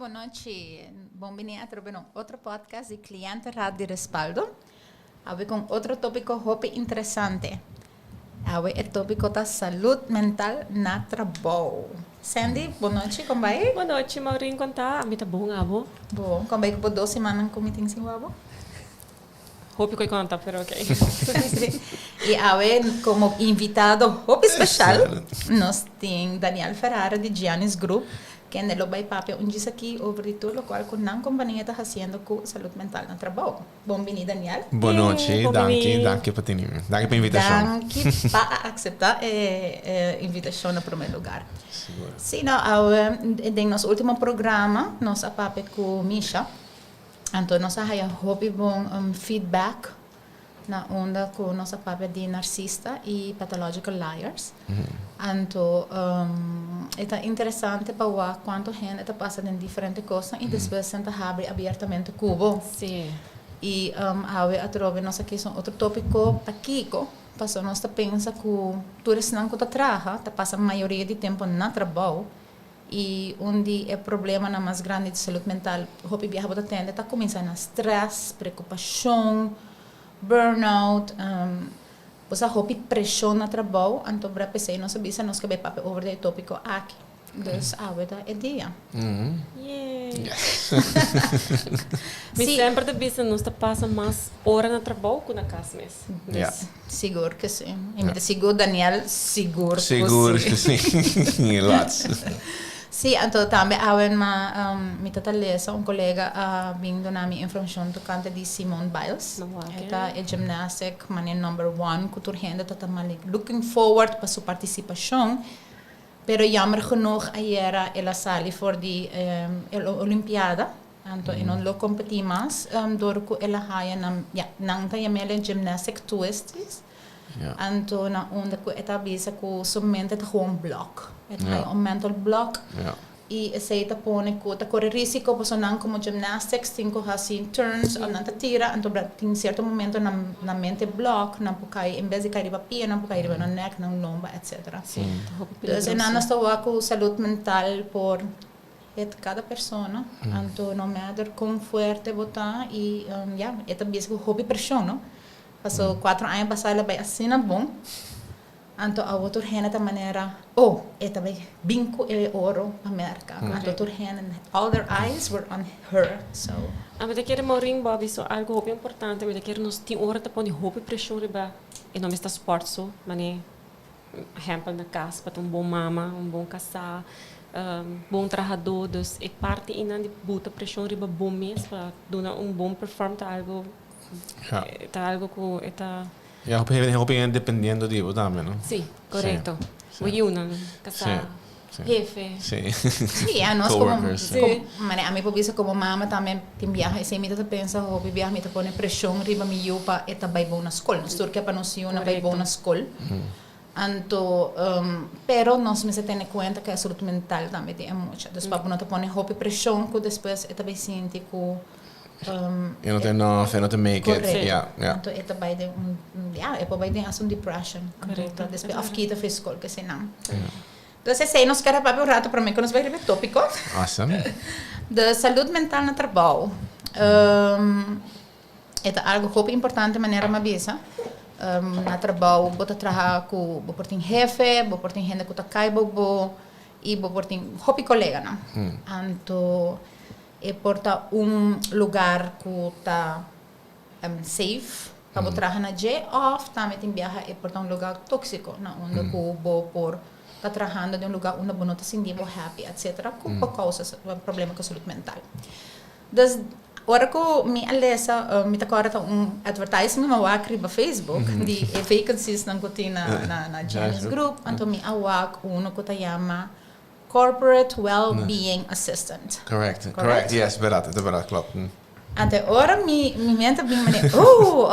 boa noite. Bem-vindo a outro podcast de Cliente Rádio de Respaldo. Hoje com outro tópico muito interessante. Hoje é o tópico da saúde mental na trabalho. Sandy, boa noite, como vai? Boa noite, Maurinho, como tá? A tá bom, abo? Bom, como vai por 2 semanas com meeting sem abo? Hope que conta, pero ok. E hoje, como invitado muito especial, nós temos Daniel Ferrara de Giannis Group, que ele vai falar disso aqui sobre tudo o qual a companhia está fazendo com saúde mental no trabalho. Bem-vindo, Daniel. Boa noite, danke por a invitação. Danke para aceitar a invitação no primeiro lugar. Segura. Sim, em nosso último programa, nós falamos com Misha. Então, nós temos bom feedback na onda com nossa papel de narcisista e pathological liars. Então, é interessante para ver quanto gente está passando em diferentes coisas e depois tenta abrir abertamente o cubo. Sim. E a trove nossa questão outro tópico para Kiko, passou nós pensa que todos não que trabalha, tá passa a maioria do tempo no trabalho. E onde é problema na mais grande de saúde mental, o que viaja tende está começando a stress, preocupação, burnout, você hopi pressão no trabalho, então para pensar nós sabemos nós que papo over o tópico aqui. Então, é dia. Yeah. Yes. Mas sempre de business nós passa mais hora no trabalho que na casa mesmo. Yeah. Seguro que sim. E seguro Daniel, seguro que sim. Lots. Sim, então também há uma tatalesa, colega vindo na minha informação do canto de Simone Biles. Esta é gymnastic, maneira number 1, que turhenda está looking forward para sua participação. Pero jammer genoeg ayer ela sali voor die Olympiada. Anto non lo competi mas door ku ela haya nang ta yamele gymnastic twists. Anto na onda ku eta bisa ku somente gewoon block. Het haya un mental block. E aceita pone ku ta corre risiko po sonan como gymnastics tinko hasin turns on nanta tira anto in certo momento na mente block na pukai em vez de cair papia na pukai na neck na lomba etc. Sim. Então nós estamos com saúde mental por cada pessoa, anto no matter como forte botar e é também com hobby pressão, não? Passou 4 anos passar vai assim na bom. Anto a outra rena da maneira, é também binco e ouro América. Anto outra rena, all their eyes were on her. So. A gente quer Maurinho, Bobby, so algo muito importante. A gente quer nos ter hora de pôr hobby pressão riba e não está suporte so, mas exemplo na casa para bom mama, bom casar, bom trabalhador, dus é parte ina de buta pressão riba bom mês para dar bom performance algo, algo que está Ja, hoop je dependiendo de também, não? Sim, correto. O Yuna, casar, jefe. Sim. Sim, nós como a mim por isso como mama também tem viaja, se me pensa, o viaja me põe pressão riba me yupa eta vai bom na escola, nós turque para nós na vai bom na escola. Anto, pero nós me se tem conta que a saúde mental também tem muito. Então, para não te põe roupa pressão que depois eta vai sentir que Je não tem nothing, não tem make it. Então, esta vai ter vai ter uma depression. Então, depois afquita fiscal que se não. Então, sei nós queremos para um rato para mim que nós vai rever tópico. Awesome. De saúde mental no trabalho. É algo muito importante maneira uma vez. Na trabalho, você trabalha com o jefe, você tem gente que está caibo e você tem hobby colega, não? Então é porta lugar que está safe para você trabalhar na J off também tem viajar é porta lugar tóxico na onde que por está trabalhando de lugar onde você não está sentindo happy etc por causa do problema com a saúde mental. Das ora que me alessa me tá agora advertisement no acri no Facebook de vacancies na na Giannis Group então me awak que tá chama Corporate Well-Being Assistant. Correct. Yes, verdade, klopt. Ante ora mi mente bem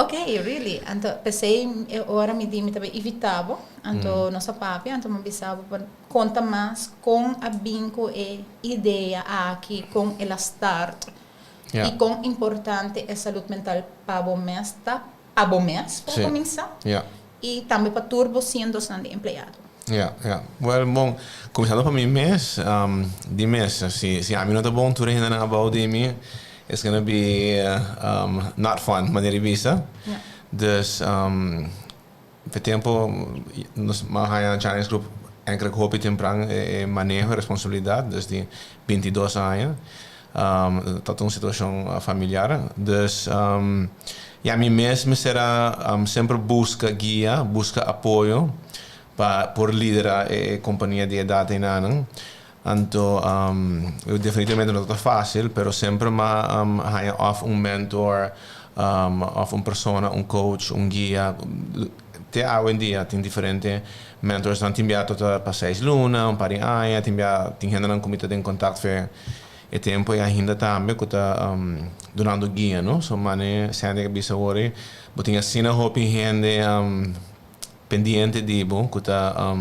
okay, really. Ante pensei ora me di me também evitava. Anto nossa papi, anto me bisava conta mais com a binco e ideia aqui com ela start. E com importante é saúde mental para o mês, para começar. E também para turbo sendo empregado. Well, bom, começando para mim mês, de mês, se a mim não tá bom, tudo ainda não about de mim, it's gonna be not fun, maneira vista. Dus, per tempo, nós na Chinese Group, eigenlijk hoop ik temprang manejo responsabilidade, desde 22 anos, tot uma situação familiar. Dus, e a mim mesmo será sempre busca guia, busca apoio por liderar a companhia de idade em ano. Então, eu definitivamente não está fácil, mas sempre há of mentor, of persona, coach, guia. Até hoje em dia tem diferentes mentors, dan tem para 6 lunas, par de anos, tem gente que comita em contato com o tempo e ainda também que está durando guia, não? So, mane, sente que bisa ori, botinha sina hopi gente pendiente de bo, que está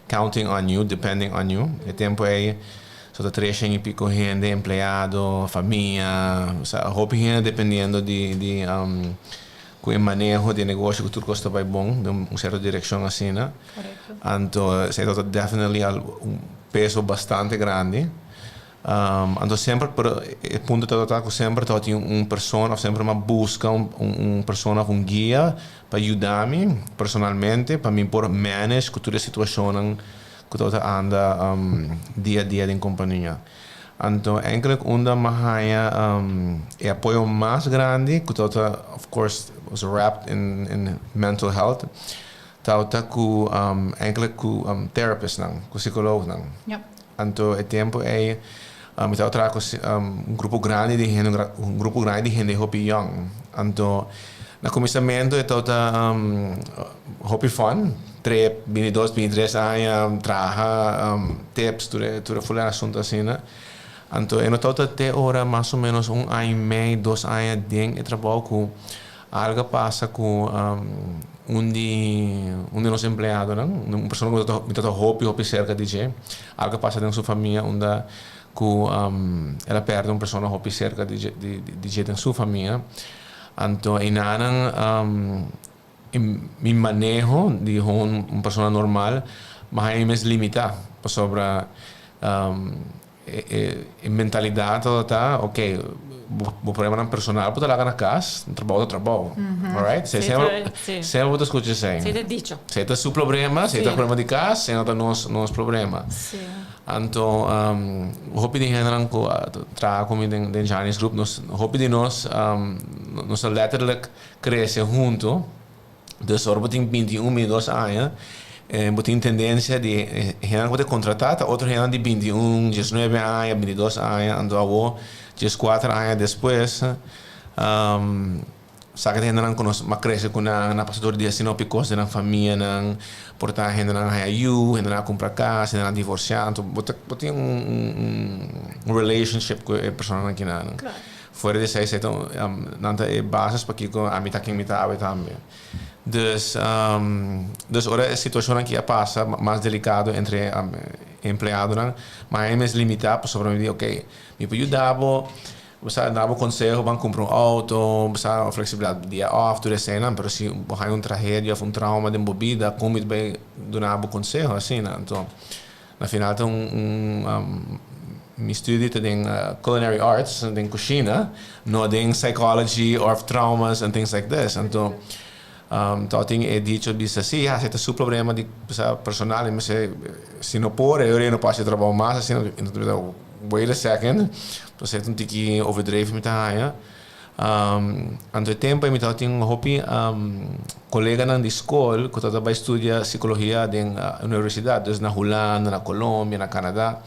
counting on you, depending on you. O tempo é só 3 e pico gente, empleado, família, hopi gente dependendo de com o manejo de negócio que tudo custa vai bom, de uma certa direção assim, né? Então, se é definitely peso bastante grande. Então, sempre, o ponto de que sempre tem pessoa, sempre busca pessoa, guia para ajudar-me personalmente, para me por manage com toda a situação que eu anda dia a dia em companhia. Então, eigenlijk onder Mahaya o apoio mais grande, que of course, was wrapped in mental health, tauta ku eigenlijk ku therapist nang, ku psicólogo nang. Yep. Então, o tempo é eu trago grupo grande de gente, grupo grande de gente hopi young. Então, no começamento é tauta hopi fun, 22, 23 anos, traga tips, tudo full assunto assim, né? Então, eu noto até agora mais ou menos 1 ano e meio, 2 anos dentro do trabalho com algo passa com de nossos empregados, não? Uma pessoa que está hopi cerca de gente, algo passa dentro da sua família, onde ela perde uma pessoa hopi cerca de gente em sua família. Então, em me manejo de uma pessoa normal, mas é mais limitado sobre mentalidade toda, ok, o problema personal pode lá na casa, trabalho, alright? Sempre você escuta isso aí. Sempre dicho. Se é seu problema, se é problema de casa, se é nosso problema. Então, o hobby de gente que trabalha comigo em Chinese Group, hobby de nós letterlijk crescer junto, dus we tem 21, 22 anos, tem tendência de gente que contratada, outro gente de 21, 19 anos, 22 anos, então 14 anos depois, sabe que gente que nós cresce com na passador de assim picos na família, na portar gente na ayu, gente na comprar casa, gente na divorciar, então tem relationship com a pessoa aqui na. Fora de isso, então, não é bases para que a mim tá quem me tá também. Dus ora a situação aqui passa mais delicado entre empregado, mas é mais limitado sobre mim, ok, me pode ajudar, você dá conselho, vamos comprar auto, você a flexibilidade dia off, tudo assim, mas se há tragédia, trauma de bebida, como bem dar conselho assim, então, na final tem me estudo em culinary arts, em cozinha, não em psychology or traumas and things like this, então então tem dito disso assim, se tem seu problema de personal, mas se não pode, eu não posso trabalhar mais, assim, então wait a second, você tem que overdrive me tá aí. Anto tempo eu tenho um hobby colega na escola que estava estudando psicologia na universidade, na Holanda, na Colômbia, na Canadá.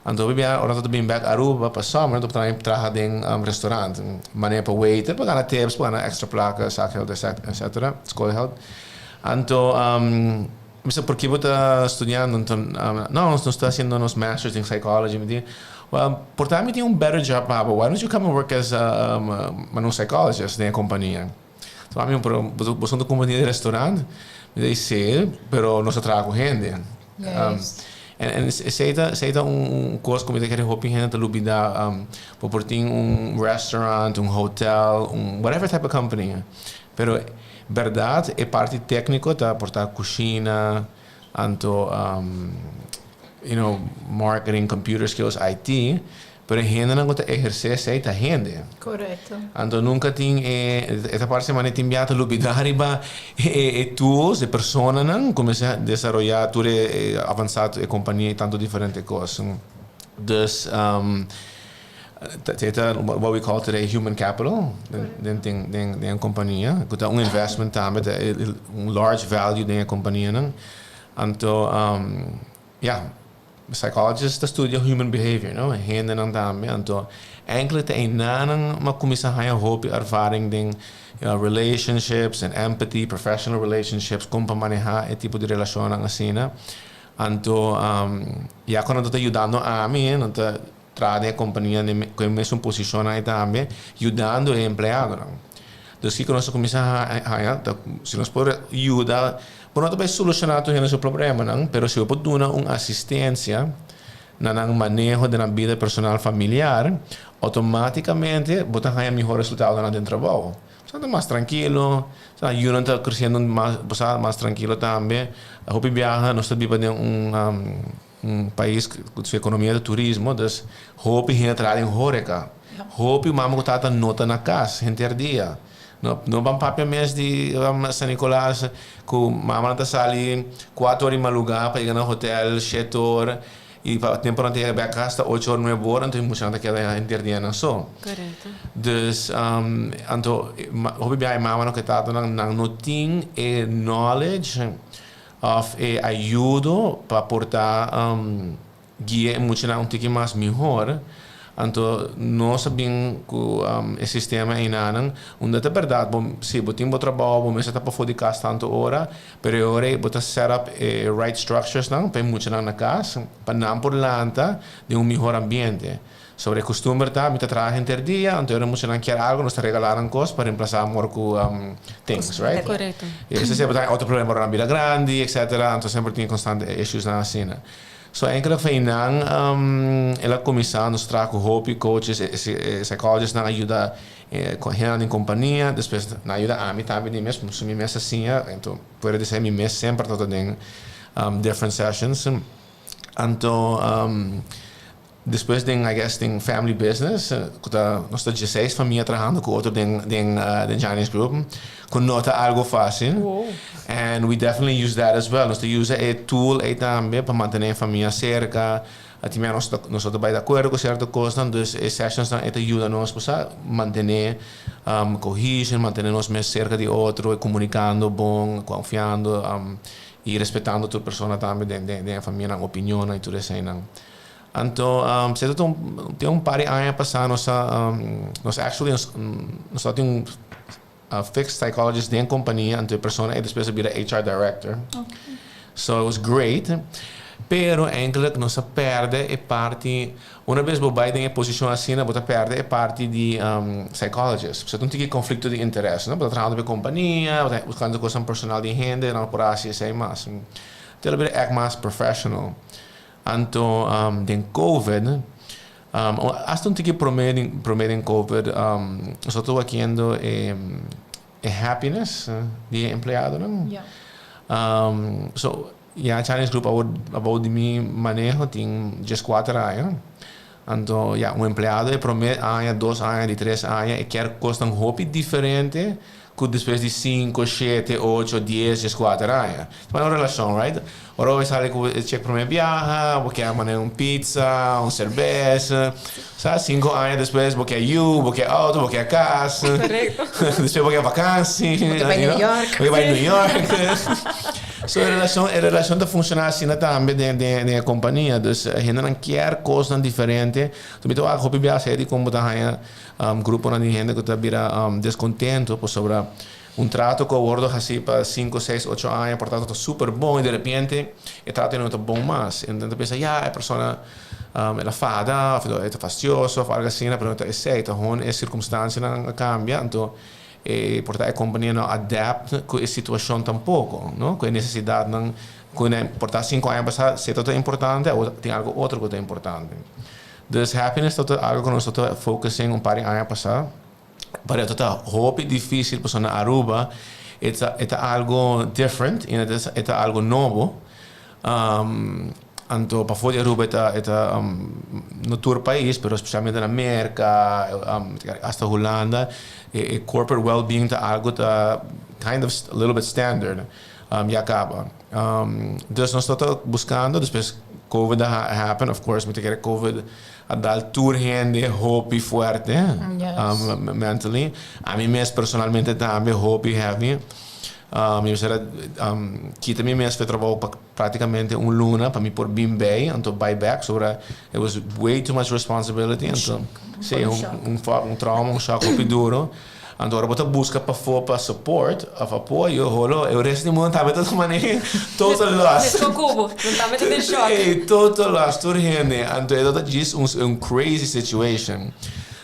Então, ora estou bem back Aruba para summer, estou trabalhando em restaurante, maneira para waiter, para ganhar tips, para ganhar extra placa, sac health, etc. School health. Então, mas por que eu estou estudando? Então, não estou fazendo uns masters em psychology. Me diz, well, portanto, me tem better job, Papa. Why don't you come and work as a psychologist na companhia? Então, a mim, você não companhia de restaurante? Me diz, sim, mas não se trabalha com gente. En seita coisa como que hoping gente lubida por ter restaurant, hotel, whatever type of company. Pero verdade é parte técnica tá portar cozinha, Anto, marketing, computer skills, IT, pero gente não está exercer essa gente. Correto. Anto nunca tem essa parte mane tem biata lubidari ba tools de persona não começa a desenvolver tudo avançado e companhia tanto diferente coisas. Dus what we call today human capital den companhia, que investment também, large value den companhia não. Anto psychologists studeer human behavior, no? Hende nang dami. Anto, enkele te nanang makumisa haya hopi ervaring ding relationships and empathy, professional relationships, kung pamaneha e tipo de relasyon ang asina. Anto, kono to ayudando amin, anto, trade companhia com a mesma posição aí também, ajudando o empregado. Dus que nós começamos se nós podemos ajudar, por não solucionar todo esse problema, não, pero se eu posso dar uma assistência no manejo da vida personal familiar, automaticamente botar aí melhor resultado no trabalho. Está mais tranquilo, eu não está crescendo mais tranquilo também. A Hopi viaja, nós estamos vivendo país com sua economia de turismo, dus Hopi entrar em horeca. Hopi mama que está nota na casa, dia. No bang papel mes di San Nicolas ku mama ta sali 4 horas em lugar para ir no hotel 7 horas e para tempo não ter back hasta 8 horas 9 horas então musang ta kaya interdia na so. Correto. Dus anto hobi biya mama no que tá nang noting e knowledge of e ajudo para portar guia muito na tiki mais melhor. Anto nós sabemos que o sistema é inanang, onde é verdade, bom, se botim bom trabalho, bom, você tá para fora de casa tanto hora, pero agora botar set up right structures não, para muito na casa, para não por lanta de melhor ambiente. Sobre costume tá, me tá trabalhando interdia, então eu muito não quer algo, nós regalaram coisas para reemplazar amor com things, right? Correto. E se sempre tem outro problema na vida grande, etc. Então sempre tem constante issues na cena. So enkele feinan ela começar nos trago hopi coaches psychologists na ajuda com em companhia depois na ajuda a mim também de mesmo sumi mês assim então pode dizer mi mês sempre todo tem different sessions então depois tem I guess tem family business que nós temos 16 famílias trabalhando com outro den Chinese group com nota algo fácil. Wow. And we definitely use that as well. Nós use a tool aí também para manter a família cerca. Até nós estamos de acordo com certas coisas, então as sessions ajudam nós a manter cohesion, manter-nos mais cerca de outro, comunicando bom, confiando e respeitando a pessoa também da família, a opinião e tudo isso. Então, se tem par de anos passados, nós temos fixed psychologist dentro da companhia, então a pessoa é depois vira HR director. Okay. So it was great. Pero enkele que nós perde é parte, uma vez você vai em posição assim, você perde é parte de psychologist. Você não tem conflito de interesse, não? Você trabalha com a companhia, você buscando coisas personal de gente, não por assim sei mais. Então ele é mais professional. Então, den COVID, hasta un tiki prometen COVID, nosotros haciendo happiness de empleado, ¿no? Yeah. So, Chinese group about de mi manejo tem 4 anos. Então, um empleado promete anos, 2 anos, 3 anos e quer coisa um hobby diferente que depois de 5, 7, 8, 10, 4 anos. Então, é uma relação, right? Ora vai sair com o cheque para minha viagem, porque amanhã pizza, cerveja. Sabe, 5 anos depois, porque porque auto, porque casa. Correto. Depois porque vacância. Porque vai New York. Porque vai New York. So, a relação está funcionando assim também da companhia. Então, a gente não quer coisas diferentes. Então, eu acho que a gente como está grupo de gente que está descontento sobre trato que o gordo assim para 5, 6, 8 anos, portanto, está super bom e de repente o trato não está bom mais. Então, pensa, a pessoa ela fada, é fastidioso, algo assim, mas é certo, as circunstâncias não cambiam. Então, portanto, a companhia não adapta com a situação tampouco, não? Com a necessidade, não, portanto, 5 anos passar, se tudo é importante, ou tem algo outro que é importante. Então, happiness é algo que nós estamos focusando par de anos passar. Para это hobby difícil para na Aruba, é algo different, é algo novo. Anto para fora Aruba no tour país, pero especialmente na América, hasta Holanda, corporate well-being tá algo tá kind of a little bit standard. E acaba. Dus nós estamos buscando, depois COVID happened, of course, met COVID a dar tour gente hobby fuerte, mentally. A mim mesmo personalmente também hobby heavy. Kita mi mes trabalho praticamente luna para me por bem bem, então buyback, sobre it was way too much responsibility, então sei trauma, choque muito duro. Então agora bota busca para fora support, apoio, rolo, eu resto do mundo também toda maneira, total lost. Estou cubo, não tá metendo em choque. Total lost, tudo gente, então é just crazy situation.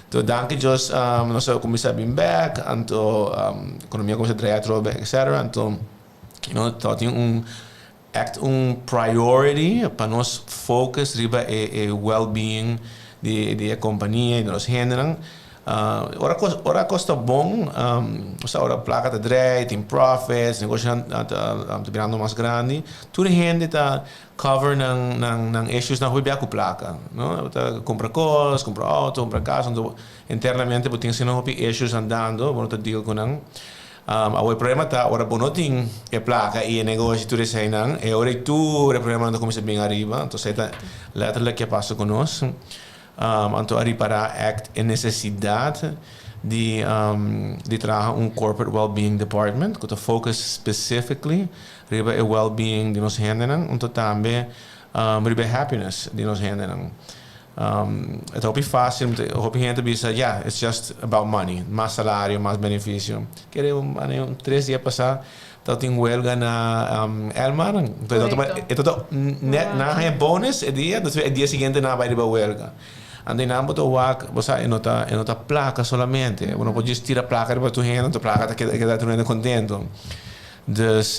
Então, danke Deus, nós começamos bem back, então a economia começou a trair tudo, etc. Então, tem priority para nós focus riba well-being de companhia, de nós gêneros. Ora custa bom, ora placa de drei, tem profits, negócio tá virando mais grande. Tudo gente tá cover ng issues na huwag ako placa, no? Compra coisas, compra auto, compra casa, então internamente tem sino issues andando, bueno tá deal com nang. O problema tá ora bono ting placa e negócio tudo isso aí nang, e ora tu o problema não começa bem arriba, então sei tá letra que passa conosco. Então ali para act em necessidade de trabalhar corporate well-being department que focus specifically riba o well-being de nos gêneros, então também riba happiness de nos gêneros. É tão fácil, hope gente pensa, it's just about money, mais salário, mais benefício. Quero 3 dias passar, então tem huelga na Elmar, então na é bônus é dia seguinte na vai riba huelga. Andei na boto wak, você nota placa solamente. Não pode tirar a placa para tu gente, a placa que tu não contento. Dus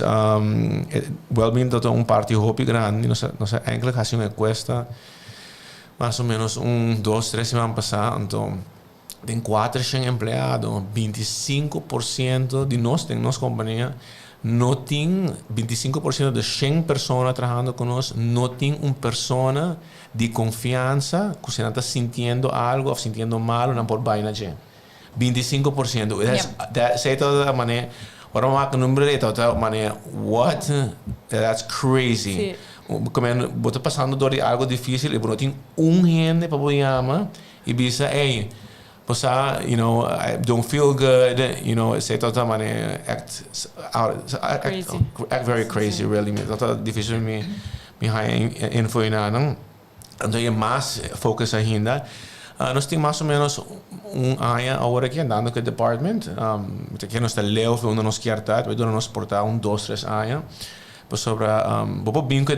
well-being é parte hobby grande. Nossa eigenlijk assim custa mais ou menos 2-3 semanas passar. Então tem 400 empregados, 25% de nós tem nossa companhia. Não tem 25% de 100 pessoas trabalhando conosco, não tem uma pessoa de confiança que você está sentindo algo ou sentindo mal, não pode baixar nada. 25%. Sei toda maneira, agora uma número de toda maneira, what? That's crazy. Como você passando por algo difícil e não tem gente para poder chamar e dizer, hey, I don't feel good, say toda maneira, act very crazy, really. Toda difícil me info não. Então é mais focus ainda. Nós temos mais ou menos ano agora aqui andando com o department. Que nós está leu, onde nós quer estar, vai durar nós portar 2-3 anos. Sobre bem que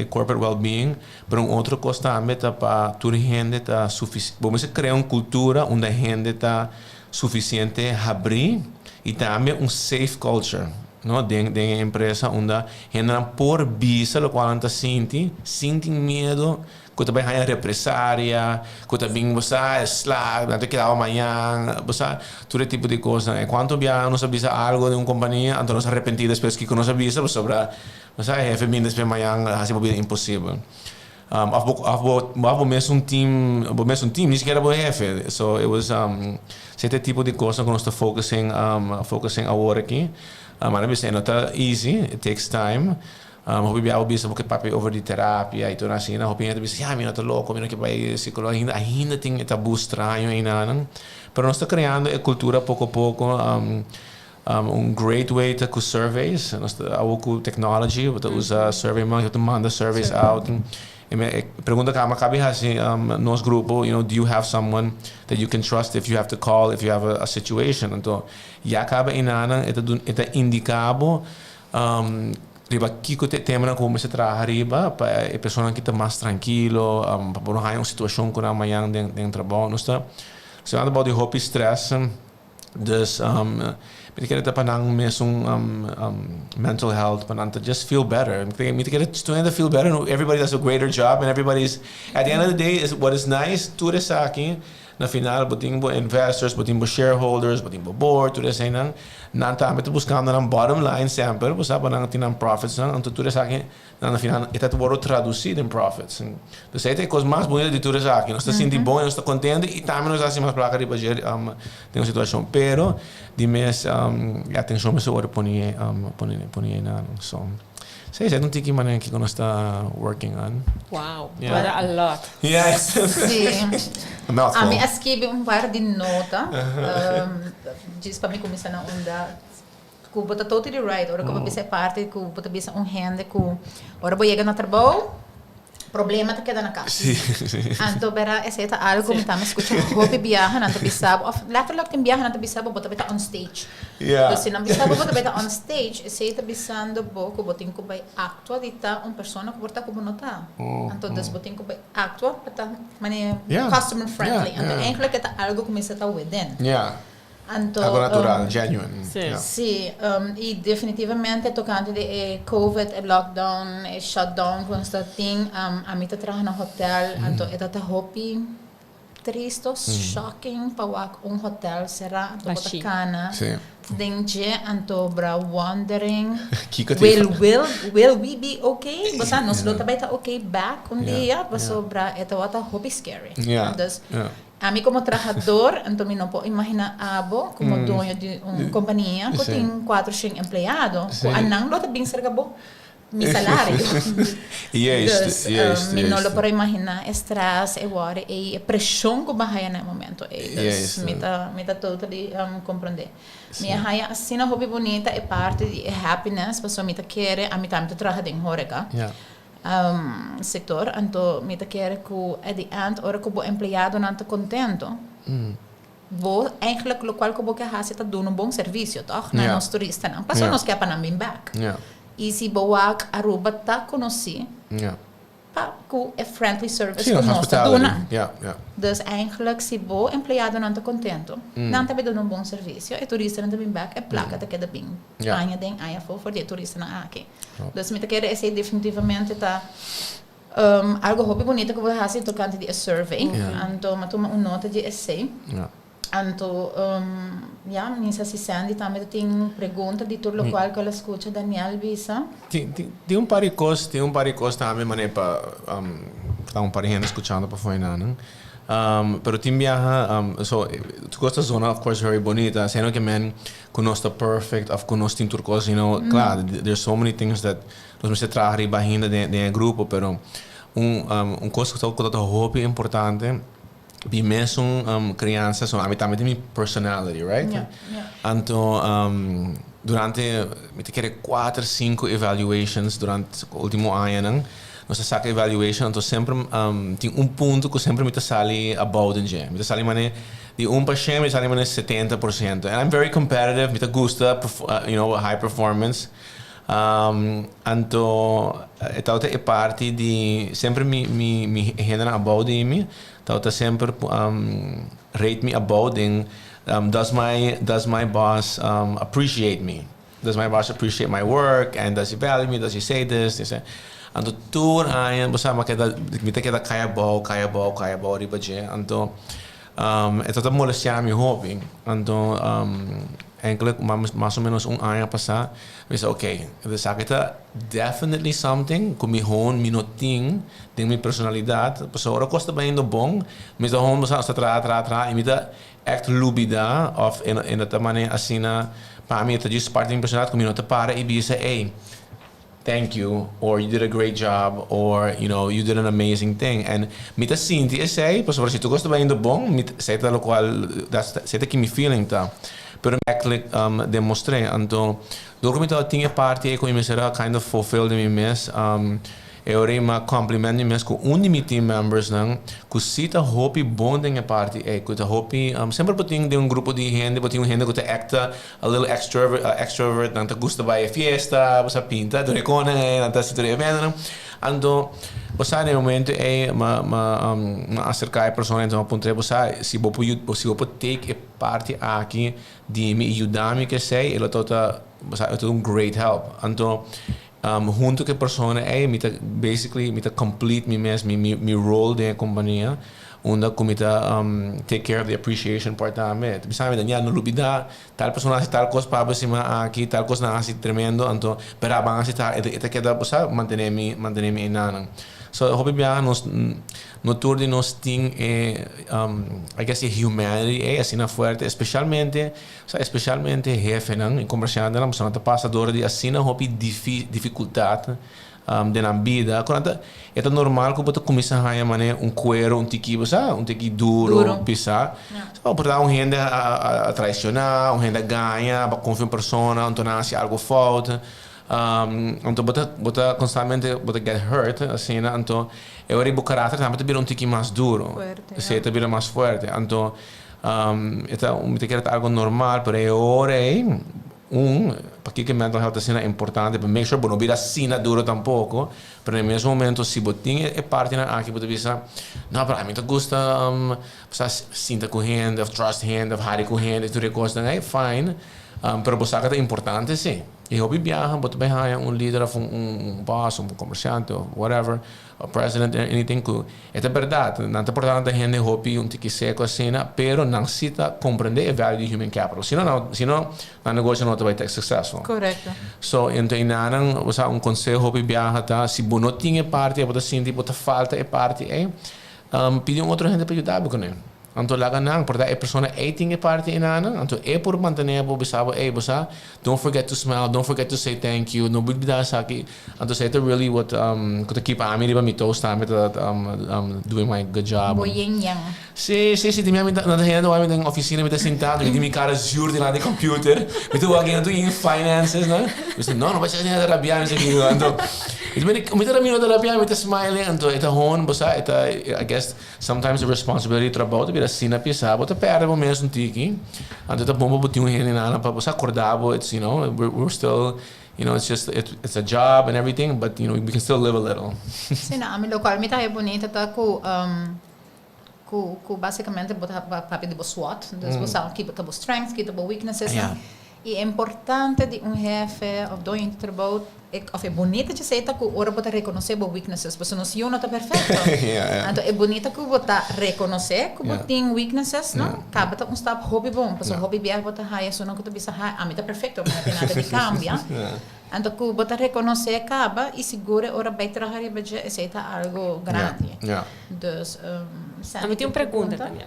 corporate well-being, mas outra coisa também tá para toda gente tá suficiente. Vamos criar uma cultura onde a gente tá suficiente a abrir e também safe culture, não? Dentro da empresa onde a gente não por visa o qual anda sente medo que também há represária, que também você slag, não tem que dar amanhã, você todo tipo de coisa. Enquanto nós avisa algo de uma companhia, então nós arrepentimos depois que nós avisa sobre, você jefe bem depois amanhã, assim é impossível. Houve mesmo time, nem sequer o jefe. So it was esse tipo de coisa que nós estamos focusing agora aqui. Mas não está easy, it takes time. Hobi biya bisa porque papi over di terapia ito na sina hobi niya bisa mi na to louco mi na que vai psicólogo ainda tem esta estranho ainda pero nós está criando a cultura pouco a pouco great way to surveys nós com technology você usa survey você manda surveys out e pergunta que cabe assim nos grupo do you have someone that you can trust if you have to call if you have a situation então já acaba inana eta indicado riba kiko tema como se trabalha riba para a pessoa que está mais tranquilo para não ter uma situação com amanhã dentro do trabalho nós está se anda about de hope stress dus me quer para não mesmo mental health para não just feel better me quer to feel better everybody does a greater job and everybody's at the end of the day is what is nice tudo isso aqui na final boting bo investors, boting bo shareholders, boting bo board, tudo assim nang nanta ito buscando ng bottom line sempre, busa pa nang tinang profits nang ang tudo sa akin na final ito tubo traduzido em profits. Então essa é a coisa mais bonita de tudo sa akin. Nós está sentindo bom, nós está contente e também nós assim mais placa de bager tem uma situação, pero de mês atenção me sobre ponia na so. Sei, I don't think man que nós está working on. Wow, yeah. A lot. Yes. Sim. A mim escrevi par de nota. Diz para mim começar na onda. Que você totally right. Ora que você parte que você bisa hand que ora você chega no trabalho. Problema te queda na casa. Sim. Então, era essa algo que estamos escutando. Hope viaja, não te bisabo. Letterlijk tem viaja, não te bisabo, bota beta on stage. Yeah. Então, se não bisabo, bota beta on stage, esse te bisando pouco, botin que vai actuar de tá uma pessoa que porta como nota. Então, des botin que vai actuar para maneira customer friendly. Então, eigenlijk é algo que começa a within. Yeah. Então, algo natural, genuine. Sim. Yeah. Sim, e definitivamente tocante de COVID, lockdown, shutdown, quando está ting, a mim trabalha no hotel, então é tata hopi, triste, shocking, para hotel será, então cana, dengue, então bra wondering, will we be okay? Basta nós lo também tá okay back dia, basta bra é tata hopi scary. A mim como trabajador, então me não posso imaginar abo como dono de uma companhia que tem 4 5 empregados, que não lo também será bom meu salário. Yes. Me não lo posso imaginar estresse, worry e pressão que vai no momento. Me tá totally compreender. Minha raia assim na hobby bonita é parte de happiness, pessoa me tá querer, a mim também trabalha em Horega. Setor, então me quer que at the end, ora que o empregado não está contente, vou eigenlijk o qual que o que faz está dando bom serviço, toch? Na nós turista não, passou nós que para não vir back. E se boa Aruba tá conheci, pa que é friendly service que nós está dando. Dus eigenlijk se o empregado não está contente, não está dando bom serviço, e turista não está vir back, é placa tá queda bem. Ainda tem ainda for de turista não aqui. Dus me quer esse definitivamente tá algo hobby bonito que vou fazer tocante de survey. Então, mas toma uma nota de essay. Então, minha assistente também tem pergunta de tudo o qual que ela escuta Daniel Bisa. Tem um par de coisas também, mané para um par de gente escutando para fora, não? Pero tem viaja, so tu gosta zona of course very bonita, sendo que man conosco perfect, of conosco tem tudo coisa, you know, claro, there's so many things that nós precisamos trabalhar ainda de grupo, pero coisa que eu tô hope importante, bem mesmo criança, so a mim também tem minha personality, right? Então durante me te quero 4 5 evaluations durante o último ano, nossa saca evaluation, então sempre tem ponto que sempre me sale about the me sale mané de 1% me sale mané 70%. And I'm very competitive, me gusta, you know, high performance. Então, é parte de sempre me genera about de mim, então sempre rate me about in does my boss appreciate me? Does my boss appreciate my work and does he value me? Does he say this? Então, tudo aí, você sabe que me queda kaya bom riba je. Então, é todo molestar meu hobby. Então, eigenlijk mais ou menos ano passado, eu disse, ok, isso aqui tá definitely something que me hon minutinho, tem minha personalidade, pessoa ora costa bem do bom, mas a hon você tra e me dá echt lubida of in dat maneira assim na para mim é just parte da personalidade que me nota para e bisa, hey, thank you, or you did a great job, or you know, you did an amazing thing. And mita sinti sei, pessoal, se tu gosta bem do bom, sei tá lo qual, sei tá que me feeling tá. Pero actually demonstrei, então, do que me tá tinha parte com me será kind of fulfilled me mes. Eu rei uma compliment mes com de meus team members não, que se tá hopi bom tem a parte, que tá hopi sempre botin de grupo de gente, botin gente que tá acta a little extrovert, não tá gusta vai a fiesta, você pinta, do recona, não tá se tu evento não. Então, você no momento acercar a pessoa então apontar você se você take parte aqui de me ajudar me que sei, ela tá great help. Então junto com a pessoa me complete me role da companhia onde comita take care of the appreciation part também. Sabe, Daniel, no lubida, tal pessoa hace tal coisa para cima aqui, tal coisa não hace tremendo, então, pero abang hace tal, ita queda, sabe, manter-me inanan. So, hope biya no tour de nos ting I guess humanity assim na fuerte, especialmente jefe nang conversando nang sa passador de assim na hope dificuldade de na vida. Quando é normal que você começa a ganhar mané cuero, tiki duro, pisar. So, por dar gente a traicionar, gente a ganhar, a confiar em pessoa, então não algo falta. Então bota constantemente get hurt assim, então eu o caráter também vira tiki mais duro, se te vira mais forte. Então me quer algo normal, pero eu para que mental health assim é importante para make sure não vira assim duro tampouco, pero no mesmo momento se botinha é parte na aqui você pensa, não, para mim te gusta sinta com gente, trust gente, hari com gente, tudo coisa, é fine. Pero você sabe que é importante, sim. E eu viaja, você vai ganhar líder, boss, comerciante, whatever, president, anything. É verdade. Não é importante a gente hobby tique seco assim, pero necessita compreender o value de human capital. Senão, o negócio não vai ter sucesso. Correto. So, então, você conselho hobby viaja, tá? Se você não tem parte, você sente que falta é parte, pedir outra gente para ajudar, porque anto laga nang porta e persona eating parte inana anto e por mantener bo bisabo bosa don't forget to smile, don't forget to say thank you, no bigda saki anto say to really what to keep ami di ba mi toast time doing my good job boyeng yang sì di mi na hendo ami na oficina mi sentado di mi cara jur di na di computer mi tu again tu in finances no vai ser na rabia mi sei anto mi tu ramino da rabia mi tu smiling anto eta hon bosa eta I guess sometimes the responsibility trabalho de assim na pista, bota perde o mesmo tiki, antes da bomba botinho rende nada para você acordar, it's we're still it's a job and everything, but we can still live a little. Sim, a minha local me tá é bonita tá com basicamente botar papi de SWOT, então você aqui botar strengths, aqui botar weaknesses, e é importante de jefe of doing trabalho of é bonita de ser que ora botar reconhecer bo weaknesses, você não se não tá perfeito. Então é bonita que botar reconhecer que botar weaknesses, não? Cabe tá step hobby bom, porque hobby bem botar high, só não que tu bisa a mim tá perfeito, não tem nada de cambia. Então que botar reconhecer acaba e segura ora vai trabalhar e budget é ser algo grande. Dus também tem uma pergunta também.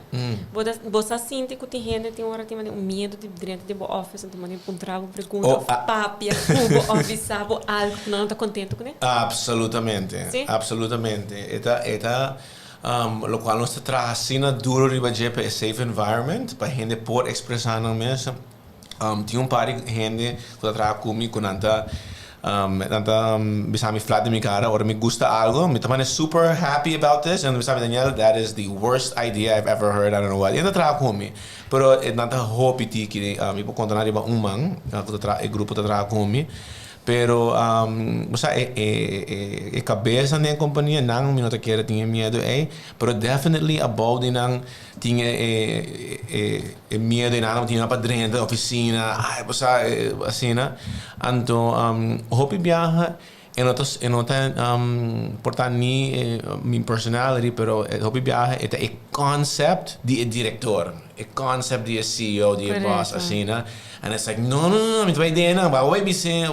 Você sente que tem gente tem hora tem medo de dentro de office, então mandei um pergunta, papia, cubo, officeabo algo que não está contente com ele? Absolutamente. Sim? Absolutamente. Lo qual nós trabalhamos assim duro de budget para safe environment para gente poder expressar na mesa. Tinha par de gente que trabalha comigo com tanta bisa me flat de minha cara ou me gusta algo, me também super happy about this and bisa me Daniel, that is the worst idea I've ever heard, I don't know what. Ainda trabalha comigo, pero nanta hope que me pode contar riba man, que o grupo trabalha comigo. Pero cabeça na companhia não me nota que tinha medo pero definitely about nang tinha medo não tinha para dentro da oficina assim então hope viaja nota portar minha personality pero hope viaja é concept de diretor concept de CEO de boss assim and it's like no me vai dena vai bise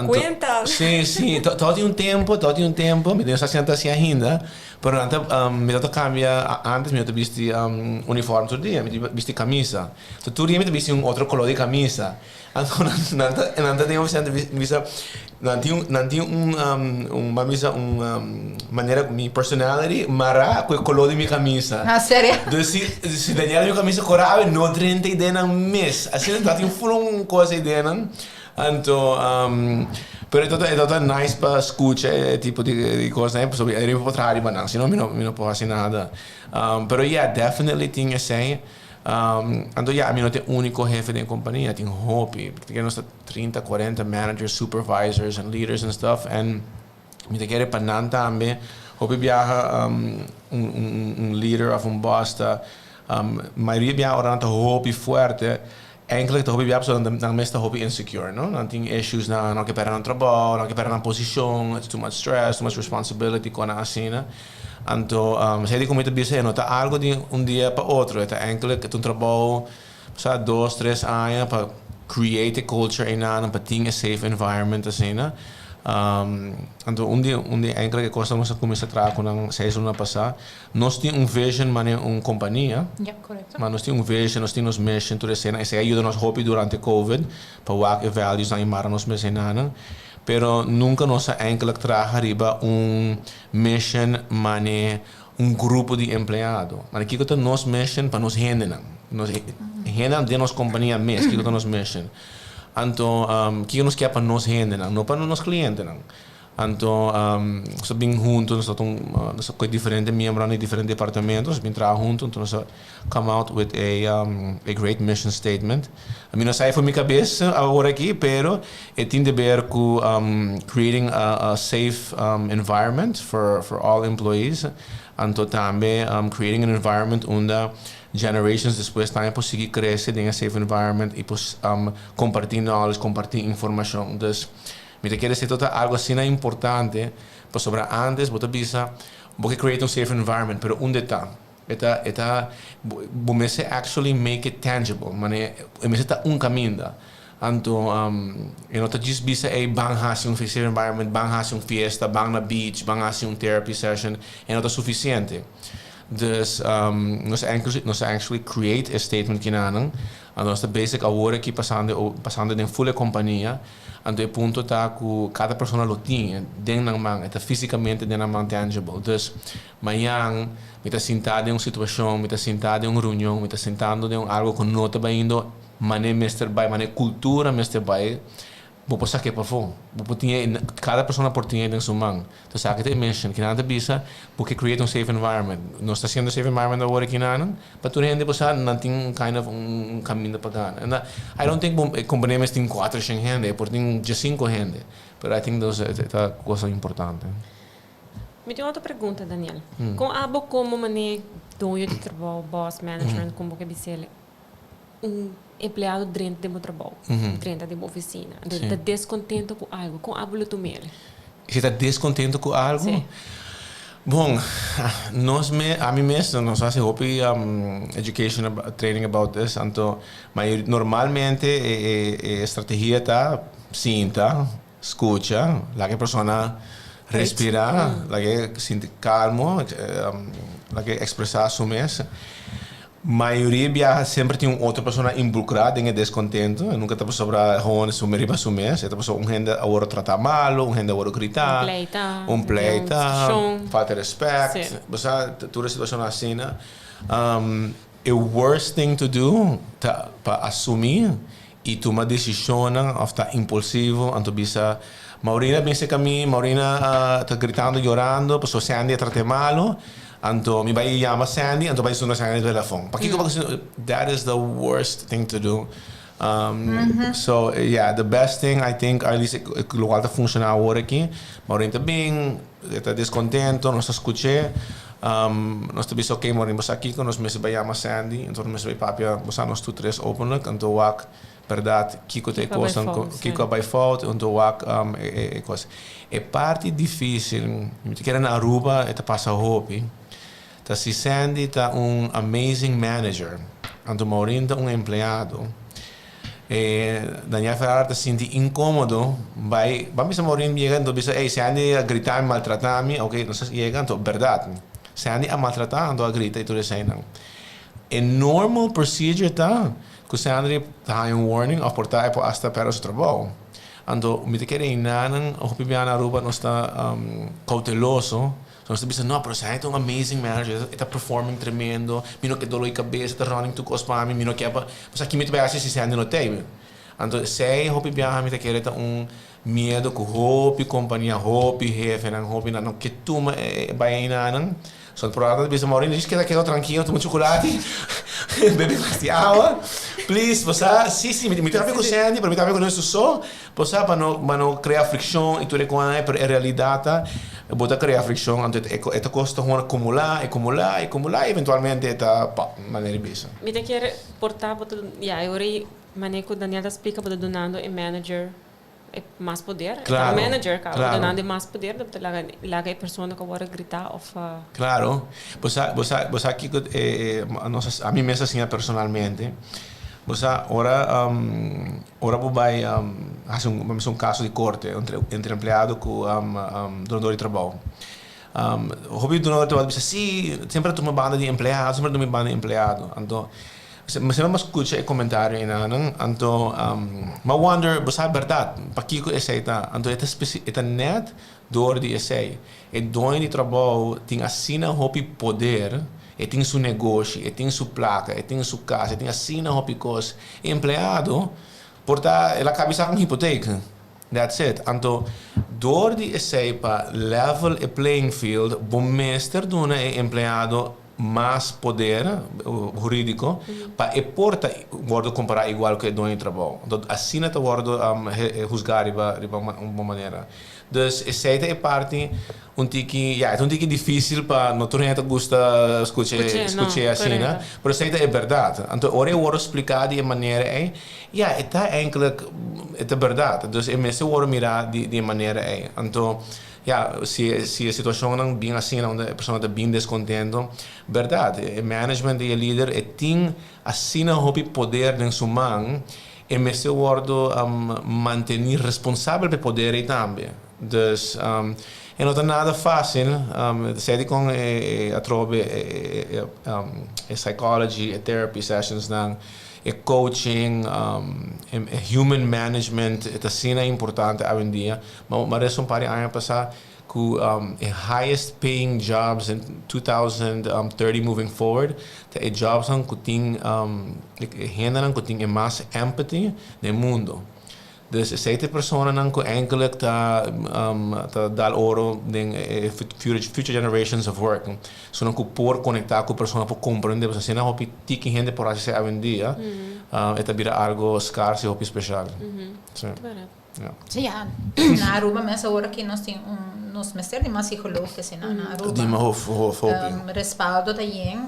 cuenta sim todo um tempo me deu essa sensação ainda pero antes me deu cambia antes me deu vesti uniforme todo dia me vesti camisa todo dia me vesti outro color de camisa então nada tenho vista não tinha uma camisa maneira minha personality mara com o color de minha camisa sério? Então se Daniel minha camisa corava não 30 ideias mês assim não tinha full coisa ideia então pero é todo nice para escutar tipo de coisa né sobre eu vou trabalhar banana senão não posso fazer nada pero definitely tinha assim então a mim não tem único jefe da companhia tem hope porque nós 30, 40 managers, supervisors and leaders and stuff and me quer para nan também hope viaja leader of boss maioria viaja orando hope forte eigenlijk de hobby viaja dan meestal hobby insecure no dan tem issues não que perder no trabalho não que perder na posição it's too much stress too much responsibility com a cena Então, sei de como te bisa, não tá algo de dia para outro, é enkele que tu trabalho, sabe, 2, 3 anos para create a culture em nada, para ter um safe environment assim, né? Então, dia enkele que coisa nós começar a trabalhar com a season passada, nós temos vision, mas uma companhia, correto. mas nós temos vision, nós temos mission, tudo isso, e ajuda nos hobby durante COVID, para work values na imara nos mesinana. Pero nunca nos enkele trabalha riba mission, mas grupo de empleados. Mas aqui que nos mission para nos render, nos render de nossa companhia mesmo, que nos mission. Então, que nos quer para nos render, não para nos clientes. Então, nós bem juntos, nós com diferentes membros em diferentes departamentos, nós bem trabalhamos juntos, então nós come out with a great mission statement. A mim não sai por minha cabeça agora aqui, pero tem de ver com creating a safe environment for all employees, então também creating an environment onde generations depois também conseguir crescer em a safe environment e compartilhar knowledge, compartilhar informação. Então, me quer dizer que algo assim é importante, para sobre antes, você precisa, você create safe environment, pero onde está? Você actually make it tangible, mas está caminho. Então, eu não just bisa bang hasi safe environment, bang hasi fiesta, bang na beach, bang hasi therapy session, e não é suficiente. Dus nós actually create a statement que não, nós basic agora que passando em full companhia, então o ponto tá que cada pessoa lo tem dentro da mão, é fisicamente dentro da mão tangible. Dus amanhã me tá sentado em uma situação, me tá sentado em uma reunião, me tá sentado em algo que não tá indo, mané Mr. Bay, mané cultura Mr. Bay. Vou passar que para fora. Cada pessoa por tinha em sua mão. Então, sabe que mission que nada bisa, porque create safe environment. Nós está sendo safe environment agora aqui não, para tu rende passar não tem kind of caminho para cá. I don't think companhias tem 4 gente, por tem já 5 gente. But I think those é coisa importante. Me tem outra pergunta, Daniel. Com abo como mané dono de trabalho, boss, management, como que bicele empregado dentro do trabalho, dentro da oficina, está descontento com algo, com algo tu mele. Você está descontento com algo? Sim. Bom, a mim mesmo, nós fazemos education training about this, então, mas normalmente a estratégia está sinta, escuta, lá que a pessoa respira, lá que sente calmo, lá que expressar su mesmo. Maioria sempre tem outra pessoa involucrada em descontento. Eu nunca estava sobre o meriba sumês. Eu estava gente agora tratar mal, gente agora gritar, pleita, falta de respeito. Você toda a situação assim, né? O worst thing to do para assumir e tomar decisão, ou estar impulsivo, então bisa Maurina pensa que a mim, Maurina está gritando, chorando, a pessoa se anda a tratar mal. Então, me vai chamar Sandy, então vai sonar Sandy no telefone. That is the worst thing to do. So, yeah, the best thing, I think, at least, o lugar está funcionando agora aqui. Maurinho está bem, está descontento, não está escutando. Nós estamos ok, Maurinho está aqui, nós me vai chamar Sandy, então nós vai papia, nós tu três openlijk, então wak, verdade, Kiko tem coisa, Kiko vai fault, então wak, coisa. É parte difícil, me querem na Aruba, é passa hobby. Então, se Sandy está amazing manager, então Maurinho está empregado, Daniel Ferrara está sentindo incômodo, vamos a Maurinho chegando, diz, ei, Sandy a gritar, maltratar me, ok, não sei chegando, verdade. Sandy a maltratar, então a grita e tudo isso aí não. É normal procedure tá, que Sandy está em warning, ou portar hasta para o seu trabalho. Então, me querem nanan, o pibiana Aruba não está cauteloso. Então, você pensa, não, pero Sandy é amazing manager, está performing tremendo, me não quer dor de cabeça, está running to cost para mim, me não quer, mas aqui me vai assistir se Sandy não tem. Então, se o pibiana me quer ter medo que o companhia, o jefe, não que tu vai nanan. So, por ahora, dice Maurinho, dice que quedo tranquilo, tomo chocolate, bebe más de agua, please, você, sí, me trabalho com Sandy, pero me trabalho com isso só, você, para não criar fricção, e tudo com a realidade, bota criar fricção, então, esta costa acumular, e eventualmente, esta, maneira bisa. Me quer portar, eu maneco Daniel explica para donando e manager mais poder. Claro, O manager, cara, claro. donando mais poder, deve laga a pessoa que vai gritar ou Claro, você aqui, a mim mesmo assim, personalmente, você ora vai fazer um caso de corte entre empregado com donador de trabalho. Hobby donador de trabalho diz, sim, sempre tu uma banda de empregado, sempre tu uma banda de empregado. Então, mas eu escuto o comentário então, mas wonder, você é verdade, para que esse está, então é net door de esse, é dono de trabalho tem assina hobby poder, tem seu negócio, tem sua placa, tem sua casa, tem assina hobby coisa, empregado, porta ela cabeça com hipoteca. That's it. Então, door de esse para level a playing field, bom mestre dona é empregado mais poder jurídico para e porta guardo comparar igual que dono de trabalho. Então assim não guardo juzgar de uma maneira. Então essa é parte é um tique difícil para não todo mundo gosta escutar assim, né? Mas essa é verdade. Então ora eu vou explicar de maneira está eigenlijk é verdade. Então é mesmo eu mirar de maneira então se a situação não bem assim, onde a pessoa está bem descontente, verdade, o management e o líder tem assim o poder em sua mão e mesmo guardo manter responsável pelo poder também. Então, não é nada fácil, sei com a trobe psychology, therapy sessions coaching, human management, é importante hoje em dia. Mas um par de anos passar que highest paying jobs in 2030 moving forward, é jobs que tem mais empathy no mundo. Dus zeker personen que eigenlijk dar ouro de future generations of work. So não por conectar com pessoas para compreender, porque se não hopi tiki gente por aí hoje em dia, é vira algo escasso e hopi especial. Sim. Sim, na Aruba mesmo agora que nós temos nos mestres de mais psicológicos na Aruba. Respaldo também.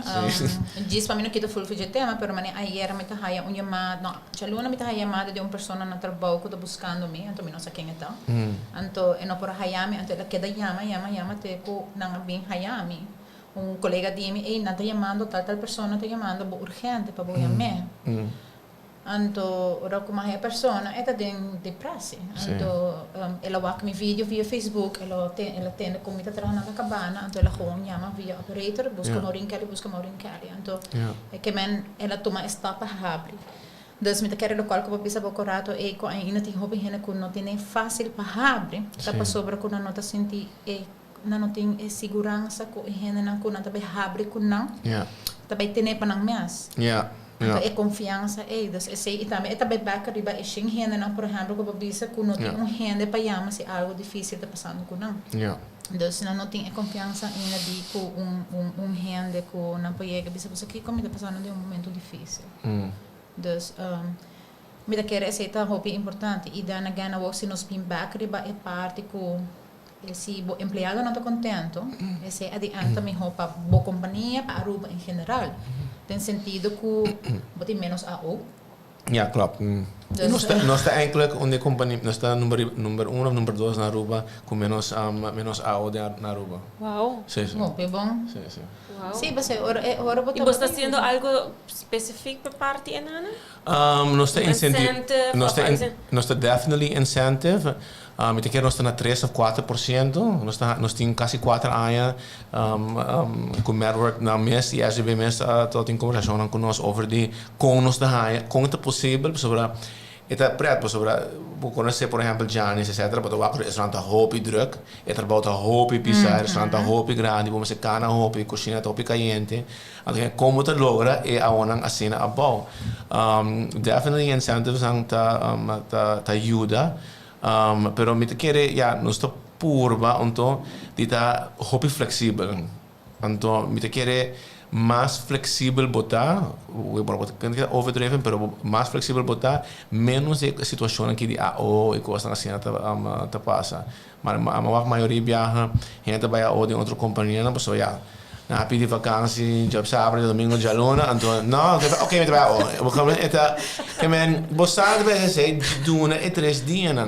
Diz para mim não que full de tema, pero mane ayer me tahaya uma chamada, não, já luna me tahaya chamada de uma pessoa na trabalho que está buscando me, então me não sei quem é tal. Então, eu não por hayami, então ela queda llama te ko nang bem hayami. Um colega de mim, ei, não está chamando tal pessoa, está chamando urgente para boiar me. Então, ora como a pessoa está de praxe. Então, ela vai me vídeo via Facebook, ela tem como está trabalhando na cabana, então ela chama via operator, busca Maureen Kelly. Então, é que ela toma stop a abrir. Dus met de local que precisa bocorato e com ainda tem hobby hena que não tem nem fácil para abrir, tá para sobra com não tá senti e não tem segurança com hena não com não tá bem abre com não. Tá bem ter para não mais. Então, é confiança, dus e também back riba e xing hena não, por exemplo, que precisa que não tem hena para chamar se algo difícil tá passando com não. Dus não tem confiança ainda de com hena que não pode chegar, bisa que como tá passando de um momento difícil. Dus, me quer essa hobby importante e dan gana se nos pin back riba é parte com se o empregado não está contente, esse adianta me roupa boa companhia para Aruba em geral. Tem sentido que botem menos AO. Klopt. Nós estamos eigenlijk onde companhia, nós estamos número 1 ou número 2 na Aruba com menos AO na Aruba. Uau. Sim. Bom. Sim. Wow. Sim, mas agora botar. E você está fazendo algo específico para parte enana? Nós estamos incentive. Nós estamos definitely incentive. Nós estamos na 3 ou 4%. Nós temos quase 4 anos com network na mês e SGB mês em conversação com nós over de como nós como é possível sobre это приятно sobre conhecer por exemplo Giannis etc. Mas o restaurante hopi druk, trabalho hopi pizza, restaurante hopi grande, vamos cana hopi, cozinha hopi caliente. Então como te logra é a uma assim a bom. Definitely incentives ta ajuda. Pero me quer não está purba então de tá hopi flexível. Então me quer mais flexível botar, overdriven, pero mais flexível botar, menos a situação que de AO e coisas assim tá passa. Mas a maioria viaja, gente vai a de outra companhia, não pessoa na pedir vakantie, job sábado, domingo, de luna, então, não, ok, me trabalho, eu vou eta, que men, você sabe que você duna e 3 dias, não,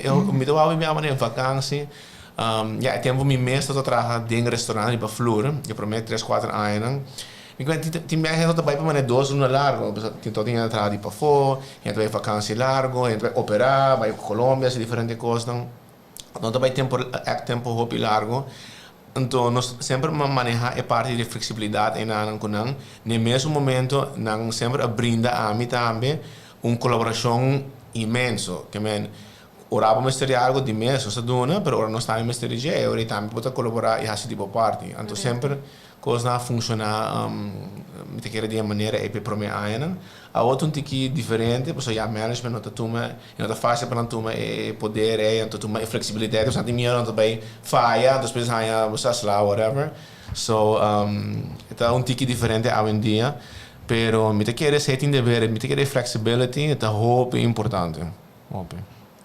eu me dou a minha maneira vakantie, ja, tempo me mês tô trabalhando em restaurante para flor, eu prometo 3, 4 anos, enquanto tem bem gente que vai para maneira 2 anos largo, tem todo dia trabalhar para fora, gente vai vakantie largo, gente vai operar, vai para Colômbia, diferentes coisas, não vai tempo hobby largo. Então, nós sempre manejamos a parte de flexibilidade em nós, no mesmo momento, nós sempre brinda a mim também uma colaboração imensa, que men, ora vamos ter algo de mês, nós dona, mas ora nós também ter de euro e também pode colaborar e esse tipo de parte. Então, sempre coisa funciona de qualquer maneira e para mim ainda. A outra que diferente, porque já management não toma, não tá fácil para não tomar poder, não toma flexibilidade, você tem melhor não também falha, depois há você lá whatever. So é tique diferente hoje em dia, pero me te quer setting de ver, me te quer flexibility, é hope importante. Hope.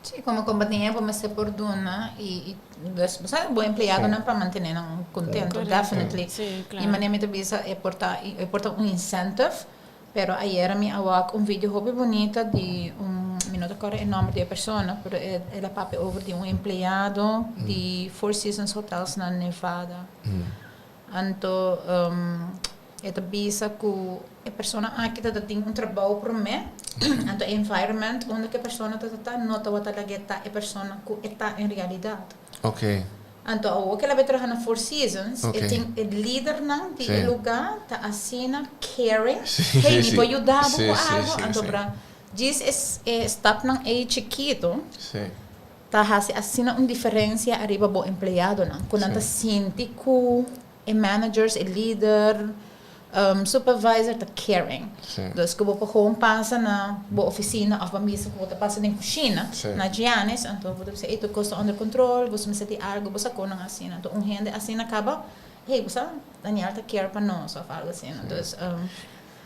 Sim, como companhia vamos ser por duna e você é bom empregado não para manter contento, definitely. Sim, claro. E maneira de visa é portar incentive. Pero ayer me awak vídeo hobby bonita de minuto agora o nome da pessoa, pero ela papo over de empregado de Four Seasons Hotels na Nevada. Então, esta bisa que a pessoa aqui tem trabalho para mim, então environment onde a pessoa está nota o talageta a pessoa que está em realidade. Ok. Então, o que ela vai trabalhar na Four Seasons, tem o líder de lugar, está assim, caring, hey, me pode ajudar com algo, então, para diz está não é chiquito, está assim uma diferença arriba do empregado, não, quando está sente que o manager, o líder, supervisor está caring. Então, que você passa na oficina ou mesa que você passa na cozinha, na Giannis, então você diz, "Isso custa under control, você me sente algo, você com não assim." Então, gente assim acaba, "Hey, você Daniel está care para nós ou algo assim."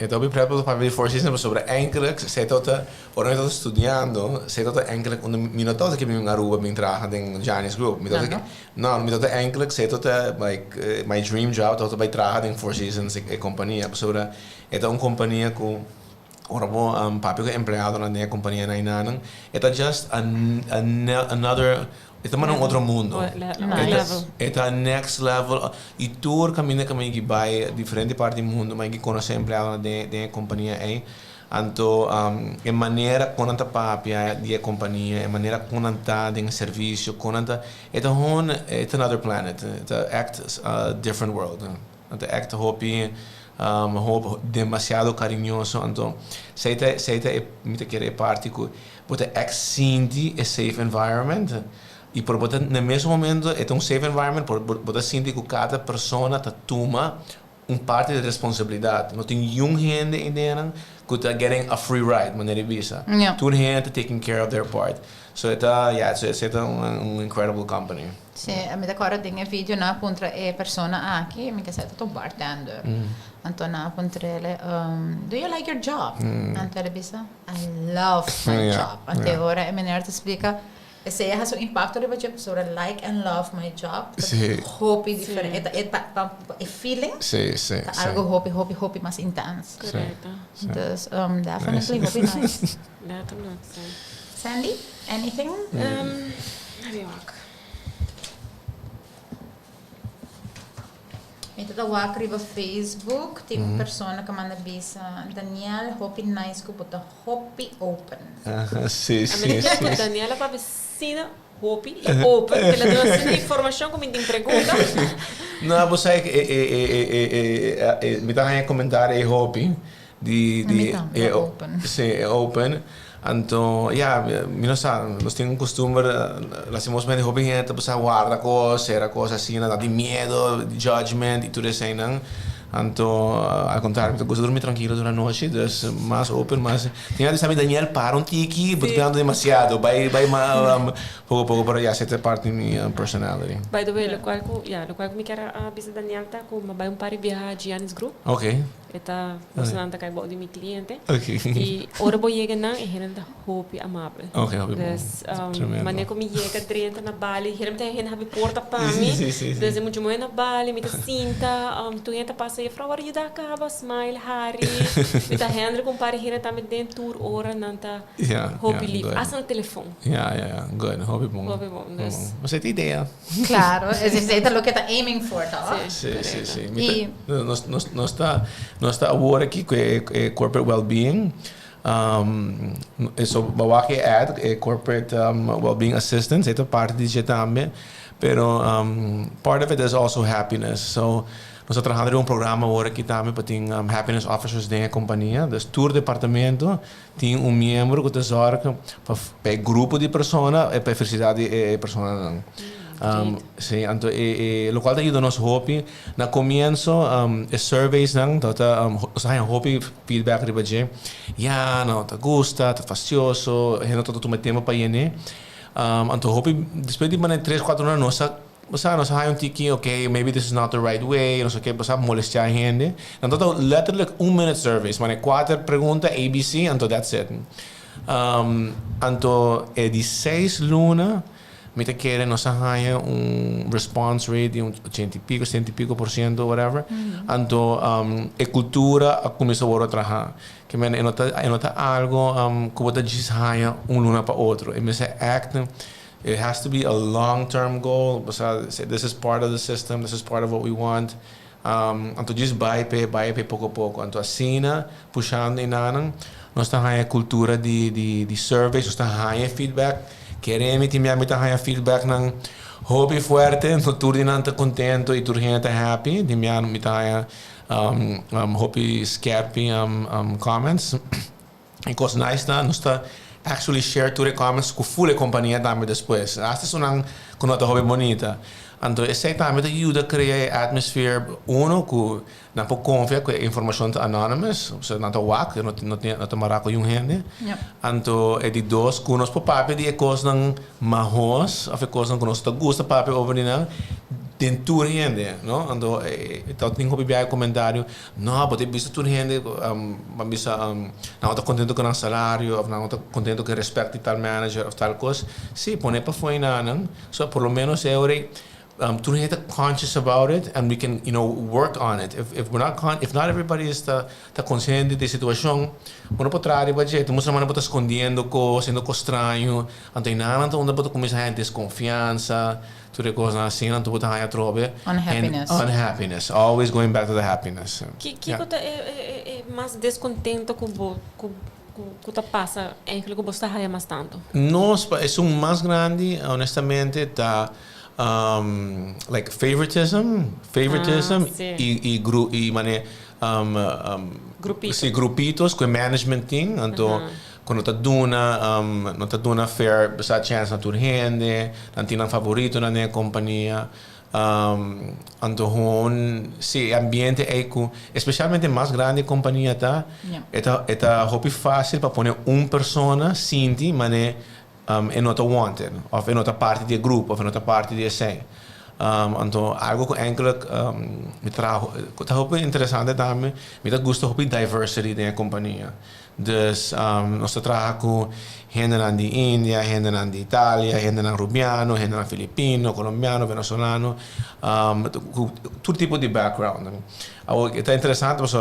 Então, eu preparo para ver forças sobre enkele, se tota, por eu estou estudando, se tota enkele, minha tota que me aruba me trabalha em Giannis Group, não, minha tota enkele, se tota like my dream job, tota vai trabalhar em Four Seasons e companhia, sobre é uma companhia que ora bom, papi que empregado na minha companhia na Inanan, é just another estamos num outro mundo. É next level. E todo caminho que vai diferente parte do mundo, mas que conhece empregado da companhia aí. Então, a maneira como está papia da companhia, a maneira como está em serviço, como está é another planet. É act different world. É act hope demasiado carinhoso. Então, se me quer parte que pode exceed a safe environment. E por botar no mesmo momento é safe environment por botar sentir que cada pessoa toma parte de responsabilidade. Não tem nenhum gente em dentro que está getting a free ride, maneira visa. Toda gente taking care of their part. So é incredible company. Sim, a minha agora tem vídeo na contra a pessoa aqui, me quer ser bartender. Então na contra ele, do you like your job? Então ele diz, I love my job. Até agora a menina te explica esse é o impacto de você sobre like and love my job. Hope diferente, é feeling. Algo hope mais intenso. Correto. Então, definitely hope nice. Definitely. Sandy, anything? Então, eu escrevo no Facebook, tem uma pessoa que manda bisa, Daniel, hope nice, que bota hope open. Sim. A Daniela para vecina, hope e open, que ela deu assim informação como tem pergunta. Não, você me dá um comentário é hope é open. Sim, é open. Então, nós temos um costume, nós temos mais hobby gente, você guarda coisa assim, nada de medo, de judgment e tudo isso aí, não? Então, ao contrário, eu gosto de dormir tranquilo durante a noite, mais open, mais... Tinha de saber, Daniel, para tiki, porque ando demasiado, vai pouco a pouco, para já, essa parte da minha personality. By the way, lo qual que me quer a bisa Daniel tá com vai par viajar a Giannis Group. Ok. Esta bastante que de mi cliente. Okay. Y ahora voy a llegar na y gente hopi amable. Okay, hopi Dus tremendo. maneira como llega drenta na Bali, gente tem gente abre porta para mim. Desde muito muito na Bali, me sinta, tu gente passa e fala, "What you da acaba smile Harry." Me tá rendre com pare gente tá me dentro tour hora nanta. Hopi live. Asa no telefone. Yeah. Good. Hopi bom. Hopi bom. Dus Você tem ideia? Claro, es lo que está aiming for, ¿no? Sim. E Nós está agora aqui com corporate well-being. So bawaki ad corporate well-being assistance. Ito parte disso também. Pero part of it is also happiness. So nós estamos trabalhando em programa agora aqui também para ter happiness officers da companhia. Dus todo departamento tem membro que zorga para grupo de pessoas e para felicidade de pessoas. Sim, então o qual ajuda nos hopi na começo surveys nang tota usahay hopi feedback riba je no ta gusta ta fastioso heno toto tuma tema pa yene então hopi depois de mané 3-4 anos nossa hay tiki okay maybe this is not the right way não sei que basta molestar a gente então letterlijk 1-minute surveys mané 4 perguntas ABC então that's it então de 6 luna me te quieren nos haya response rate de 80 y pico, 70 y pico %, whatever. Anto, cultura começou a trabalhar. Que me nota algo que você diz haya luna para outro. E me se act, it has to be a long-term goal. This is part of the system. This is part of what we want. Anto diz vai pouco a pouco. Anto assina, puxando e nanang. Nós tá haya cultura de surveys, nós tá haya feedback. Queremos que minha meta tenha feedback ng hobby fuerte, no turdi nanta contento e turdi nanta happy. Di minha meta hobby scrappy comments. E coisa nice na, nós tá actually share ture comments com full companhia também depois. Hasta sonang com nota hobby bonita. Então, esse também ajuda a criar atmosphere que não pode confiar com a informação anonymous, ou seja, não está WAC, não está marcar com gente. Então, é de dois, que nós podemos de coisas não mahos, ou coisas que nós gosta para over não, dentro gente, não? Então, então tem que ver comentário, não, pode ver tudo gente, não está contente com o salário, ou não está contente com o respeito de tal manager ou tal coisa. Sim, põe para fora não, só por lo menos é hora to get conscious about it and we can work on it if we're not if not everybody is consciente da situação não pode trazer budget muitas vezes pode escondendo coisas sendo estranho então nada onde pode começar a desconfiança tudo coisas assim então pode ter trobe unhappiness always going back to the happiness que é mais descontento com que te passa é aquilo que você está mais tanto nós é mais grande honestamente tá like favoritism e mané grupitos com management team então quando tá duna fair essa chance na tua gente não tem favorito na minha companhia então se ambiente é especialmente mais grande companhia tá é hobby fácil para pôr pessoa sinti mané é nota wanted, ou é nota parte do grupo, ou é nota parte de essay. Então, algo que enkele me trago, tá muito interessante também, me gusta muito diversity da companhia. Dus, nós trabalhamos com gente de Índia, gente de Itália, gente rubiano, gente filipino, colombiano, venezuelano, todo tipo de background. É interessante, porque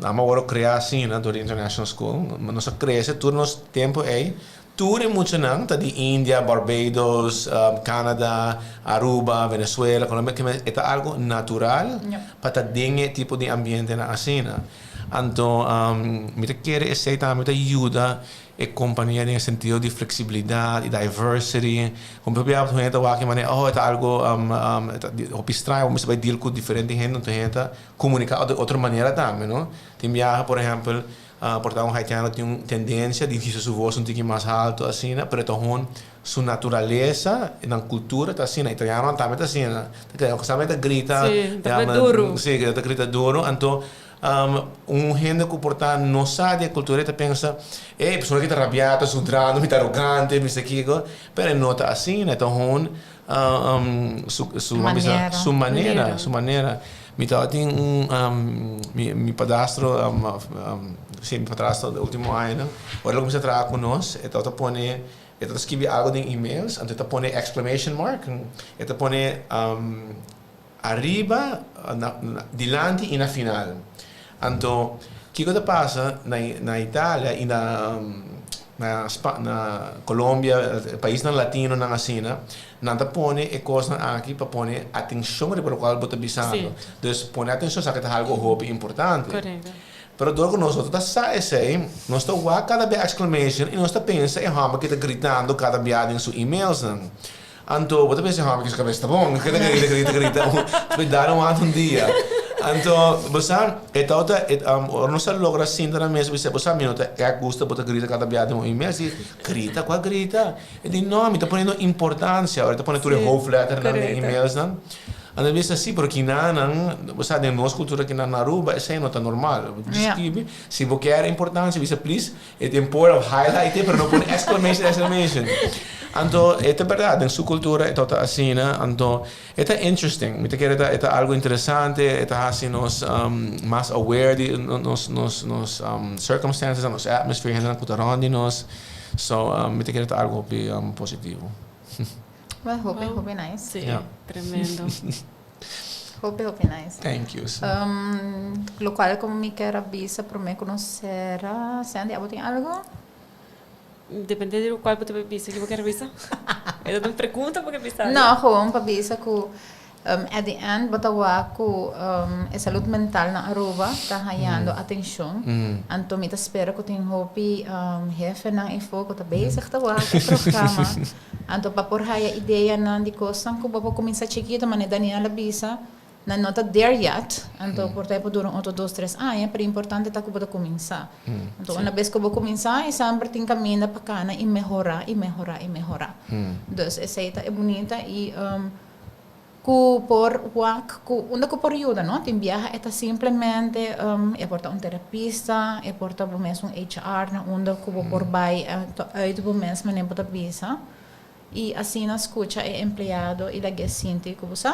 nós agora criar assim, na International School, nós cresce todo o nosso tempo aí, tudo muito não, tá de Índia, Barbados, Canadá, Aruba, Venezuela, Colômbia, que é algo natural para ter tipo de ambiente na China. Então, me quer esse também ajuda a companhia no sentido de flexibilidade, diversity. Como eu vejo gente que mané, é algo estranho, mas vai deal com diferente gente, então gente comunicar de outra maneira também, não? Tem viaja, por exemplo, porque um haitiano tem uma tendência de dizer sua voz um pouquinho mais alto assim, né? Pero então sua natureza na cultura tá assim, italiano também tá assim, né? Também grita, tá duro. Sim, grita duro, então gente que porta não sabe a cultura tá pensa, pessoa que tá rabiata, sudrando, muito arrogante, isso aqui, pero não tá assim, né? Então sua maneira. Mi tem mi padastro, sim, mi padrasto do último ano, agora ele começa a trabalhar conosco, então tá põe, então escreve algo em e-mails, então tá põe exclamation mark, então põe arriba, dilante e na final. Então, o que passa na Itália e na Colômbia, país latino na China, nada põe e coisa aqui para pôr atenção para o qual você está pensando. Então, põe atenção se é algo importante. Correto. Pero dopo nós nós estamos a cada vez exclamation e nós pensa em rama que está gritando cada vez em seus e-mails. Então, você pensa em rama que a cabeça está bom, grita, vai dar um dia. Então, você não se logra assim na mesa, você minuto é gosta de grita cada vez em e-mail, grita, qual grita? E de nome, está ponendo importância, agora está ponendo tudo whole letter na e-mails, não? Às vezes sim, porque você na nossa cultura aqui na Aruba, isso não é normal. Descreve, se você quer importância, você please, é tempo highlight, mas não põe exclamation. Então, é verdade, em sua cultura é assim, então, é interesting, é algo interessante, é assim, nós mais aware de nos circumstances, nos atmosphere, na cultura de nós, so, é algo positivo. Well, hope nice. Sim, tremendo. Hope nice. Thank you. Lo cual como me quer avisa para me conhecer, Sandy, tem algo? Depende do qual você vai pensar que eu quero pensar. Eu não pergunta porque pensar. Não, gewoon para pensar que at the end batawa ko a saúde mental na Aruba está ganhando atenção. Então me espera que tem hopi jefe na info que tá basic tá wa programa. Então para por a ideia na de coisa que vou começar chiquito, mas Daniela bisa na nota there yet. Então por tempo dura 8, 2, 3 anos, é importante tá que vou começar. Então uma vez que vou começar, sempre tem caminho para cá e melhorar. Então essa é bonita e por ajuda, não? Tem viaja é simplesmente é porta terapista, é porta mesmo HR, onde que vou por vai uit mesmo nem porta visa. E assim na escuta é empregado e la sente que você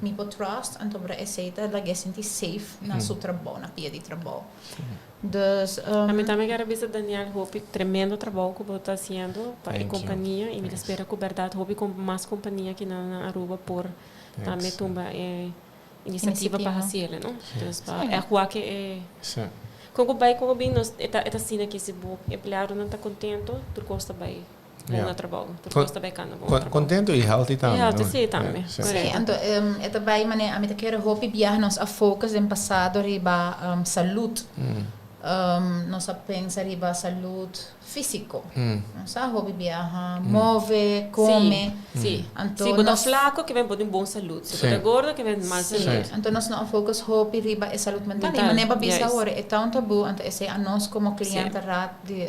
me pode trust, então para aceita la sente safe na seu trabalho, na pia de trabalho. A mim também quero ver Daniel Hope tremendo trabalho que você está fazendo para a companhia e me espera que verdade Hope com mais companhia aqui na Aruba por também tumba iniciativa para fazer, não? Então é rua que é quando vai com o bem nós é assim que se o empregado não está contente, tu gosta bem bom trabalho, tu gosta bem cana bom trabalho. Contento e healthy também. Healthy sim também. Sim, então é também mané a mim quero hope viajar nos a focus em passado riba saúde. Nós pensa riba saúde físico. Nós hope viajar, move, come. Sim. Se você flaco que vem por bom saúde, se você gordo que vem mais saúde. Então nós não focus hope riba é saúde mental. E mané para bisa agora é tão tabu, então esse a nós como cliente rat de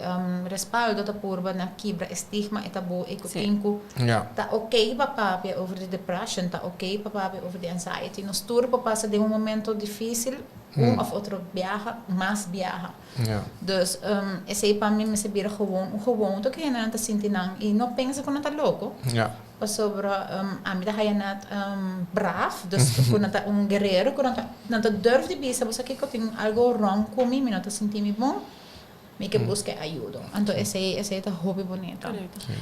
respaldo da purba na quebra estigma é tabu e que tá ok para over the depression, tá ok para over the anxiety. Nós turbo passa de momento difícil of outro viaja, mais viaja. Dus esse aí para mim me se vira gewoon, to que não tá sentindo e não pensa que não tá louco. Sobre a mim da hayanat bravo, dus que não tá guerreiro, que não tá durf de bisa, você que tem algo wrong comigo, não tá sentindo bom. Me que busque ajuda. Então esse tá hobby bonito.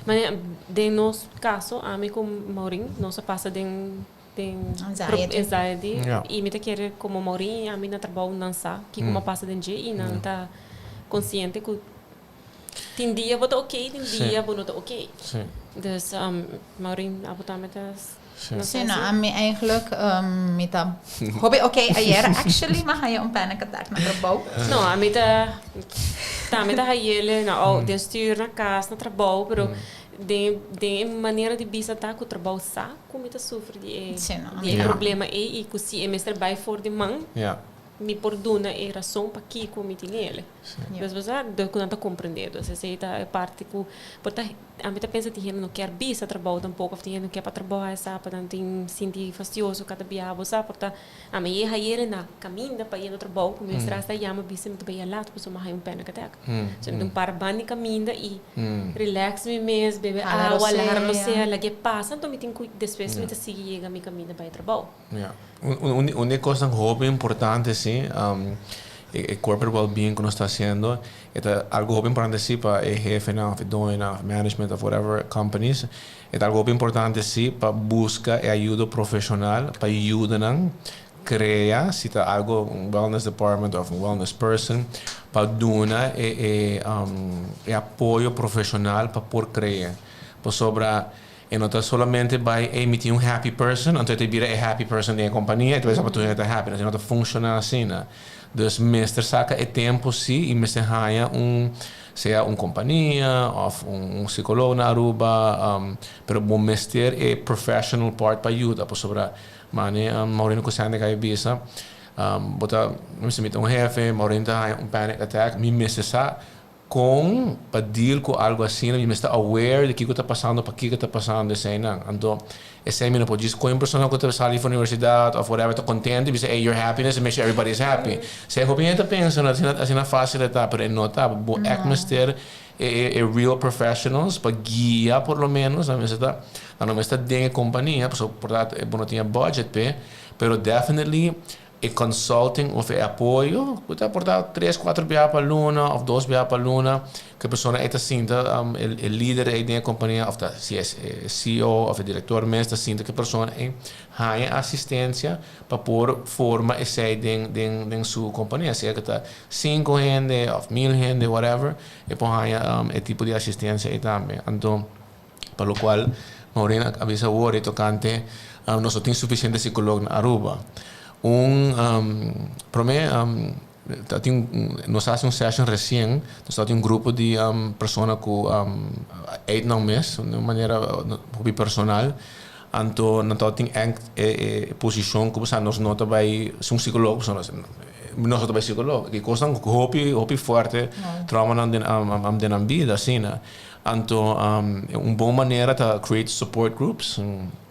Mas de nosso caso, a mim com Maurinho, nós passa de anxiety e me quer como Maurinho a mim na trabalho dançar que como passa de dia e não tá consciente que tem dia vou tá ok tem dia vou não tá ok dus Maurinho abotamento sim não a mim eigenlijk me tá hobby ok ayer actually mas aí panic attack na trabalho não a mim tá ele na de stuur na casa na trabalho pero de maneira de bisa tá com o trabalho sa como tá sofre de problema e que se é mestre by for the man me perdona é razão para que como tem ele mas você não tá compreendendo essa é parte que porque a mim tá pensa que não quer bisa trabalho tampouco que não quer para trabalhar essa para não tem sentir fastioso cada dia você porque a mim é ele na caminho para ir no trabalho como mestre está chama bisa muito bem lá tu pessoa mais pena que tá então para bani caminho e relax me mesmo beber água largar você lá que passa então me tem que depois me seguir a minha caminho para ir trabalho Una cosa muy importante, sí, el corporate well-being que uno está haciendo, es algo muy importante, sí, para el jefe, management, of whatever companies, es algo muy importante, sí, para buscar ayuda profesional, para ayudar a crear, si está algo, un wellness department o un wellness person, para dar apoyo profesional para poder crear. Por sobre, e não está solamente vai emitir happy person, então te vira happy person da companhia, e tu vai saber que tu é happy, não está funciona assim, né? Dus meester saca tempo sim, e meester haya seja companhia, ou psicólogo na Aruba, pero bom meester professional part para ajuda, por sobre, mane, Maurino Kusande ka ibisa, bota, não sei, jefe, Maurino tá panic attack, me meester sa para deal com algo assim, me está aware de que está passando, para que está passando, assim, não. Então, esse não pode dizer com pessoa que está saindo da universidade ou whatever, está contente, e diz, hey, your happiness, and make sure everybody is happy. Se a gente está pensando, assim não é fácil de estar, mas não está, é mester real professionals para guiar, por lo menos, a mesa está, não está dentro da companhia, portanto, não tinha budget, pero definitely consulting of apoio, puta portar 3-4 BA para luna ou 2 BA para luna, que a pessoa está sinta, o líder da companhia, ou se é CEO ou o diretor, mas está sinta que a pessoa tem assistência para pôr forma e sair de sua companhia, seja que está 5 gente ou 1000 gente, whatever, e por aí é tipo de assistência e também. Então, para o qual, Maurina avisa agora, tocante, nós temos suficiente psicólogo na Aruba. Para mim, nós fazemos session recém, nós temos grupo de pessoas com 8 não mês, de maneira hobby personal, então nós temos posição que nós não vai ser psicólogo, nós não vai psicólogo, que coisa hobby forte, trauma na vida, assim, né? Então, uma boa maneira de criar support groups.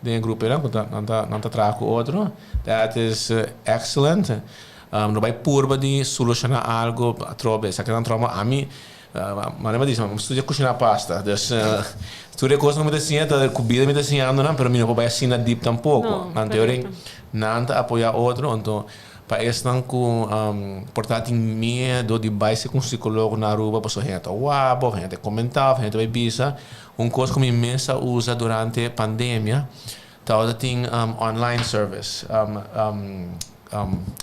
Tem grupo não trabalha com outro. That is excellent. Não vai purba de solucionar algo a trobe. Se aquela trauma a mim, mas não diz, mas estuda cozinhar pasta. Dus, tudo coisa não me desenha, a comida me desenhando, não, pero mim não vai assim na deep tampouco. Na teoria, não apoiar outro, então para estar com portanto medo de baixo com psicólogo na Aruba, para a gente a gente comentar, a gente vai bisa, coisa que me imensa usa durante a pandemia, tá tem online service,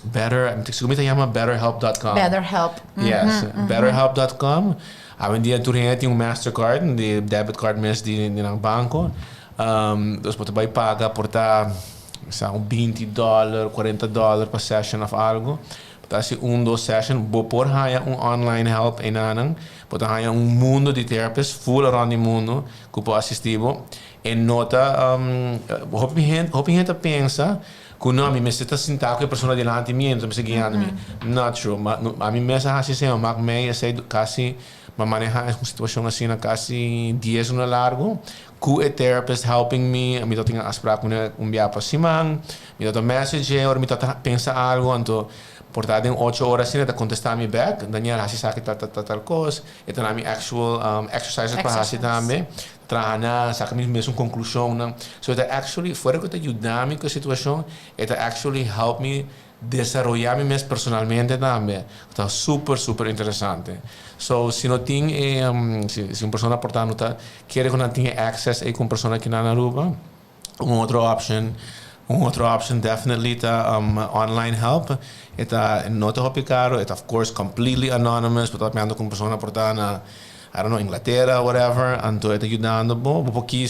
betterhelp.com. BetterHelp. Yes, betterhelp.com. Hoje em dia tu tem Mastercard, de debit card mesmo de banco, dus você vai pagar por $20, $40 per session of algo. Então, se 2 sessions, vou pôr online help em anang, pode haya mundo de therapists full around the mundo que pode assistir. E nota, hope gente pensa que não, me está sentado com a pessoa delante de mim, então me guiando. Not true. A mim mesmo assim, eu me sei quase manejar uma situação assim, quase 10 anos largo. Com a therapist helping me tenho as para com dia para cima, me dá message ou me pensa algo, então portanto em 8 horas assim de contestar me back, Daniel assim sabe tal coisa, e então a minha actual exercises para assim também, trabalhar, saca mesmo conclusão, não, so that actually fora que te ajudar me com a situação, it actually help me desarrollar-me mesmo personalmente também, está super interessante. So, se não tem, se uma pessoa portanto quer que não tenha access com uma pessoa aqui na Aruba, outra option definitely tá online help. Está não te hobby caro, está of course completely anonymous, porque tá com uma pessoa portanto I don't know, Inglaterra, whatever, então está ajudando, porque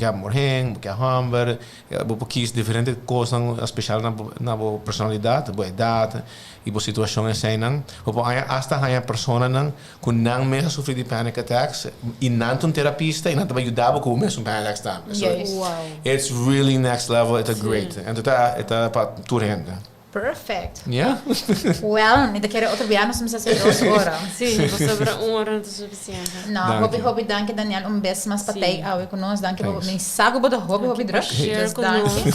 há morrendo, porque há hamburger, porque diferentes coisas especiais na personalidade, boa idade e boa situação assim, não. Porque hasta há pessoas que não mesmo sofrem de panic attacks e não tem terapista e não te vai ajudar com o mesmo panic attacks também. So it's really next level, it's great. Então está para tudo gente. Perfect. Yeah? Well, ainda quero outro dia, nós vamos fazer 2 horas. Sim, sobre 1 hora não é suficiente. Não, hobby, danke Daniel, beijo, mas patei ao conosco, danke, me sago bodo hobby druk. Share conosco.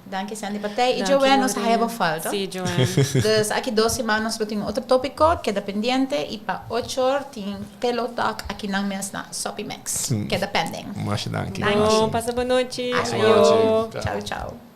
Danke, Sandy, patei. E Joanne, nos haiba falta. Sim, Joanne. Dus aqui 2 semanas eu tenho outro tópico, queda pendiente, e para 8 horas tem Pillow Talk aqui na minha Sopimex, queda pending. Mas danke. Bom, passa boa noite. Boa noite. Tchau, tchau.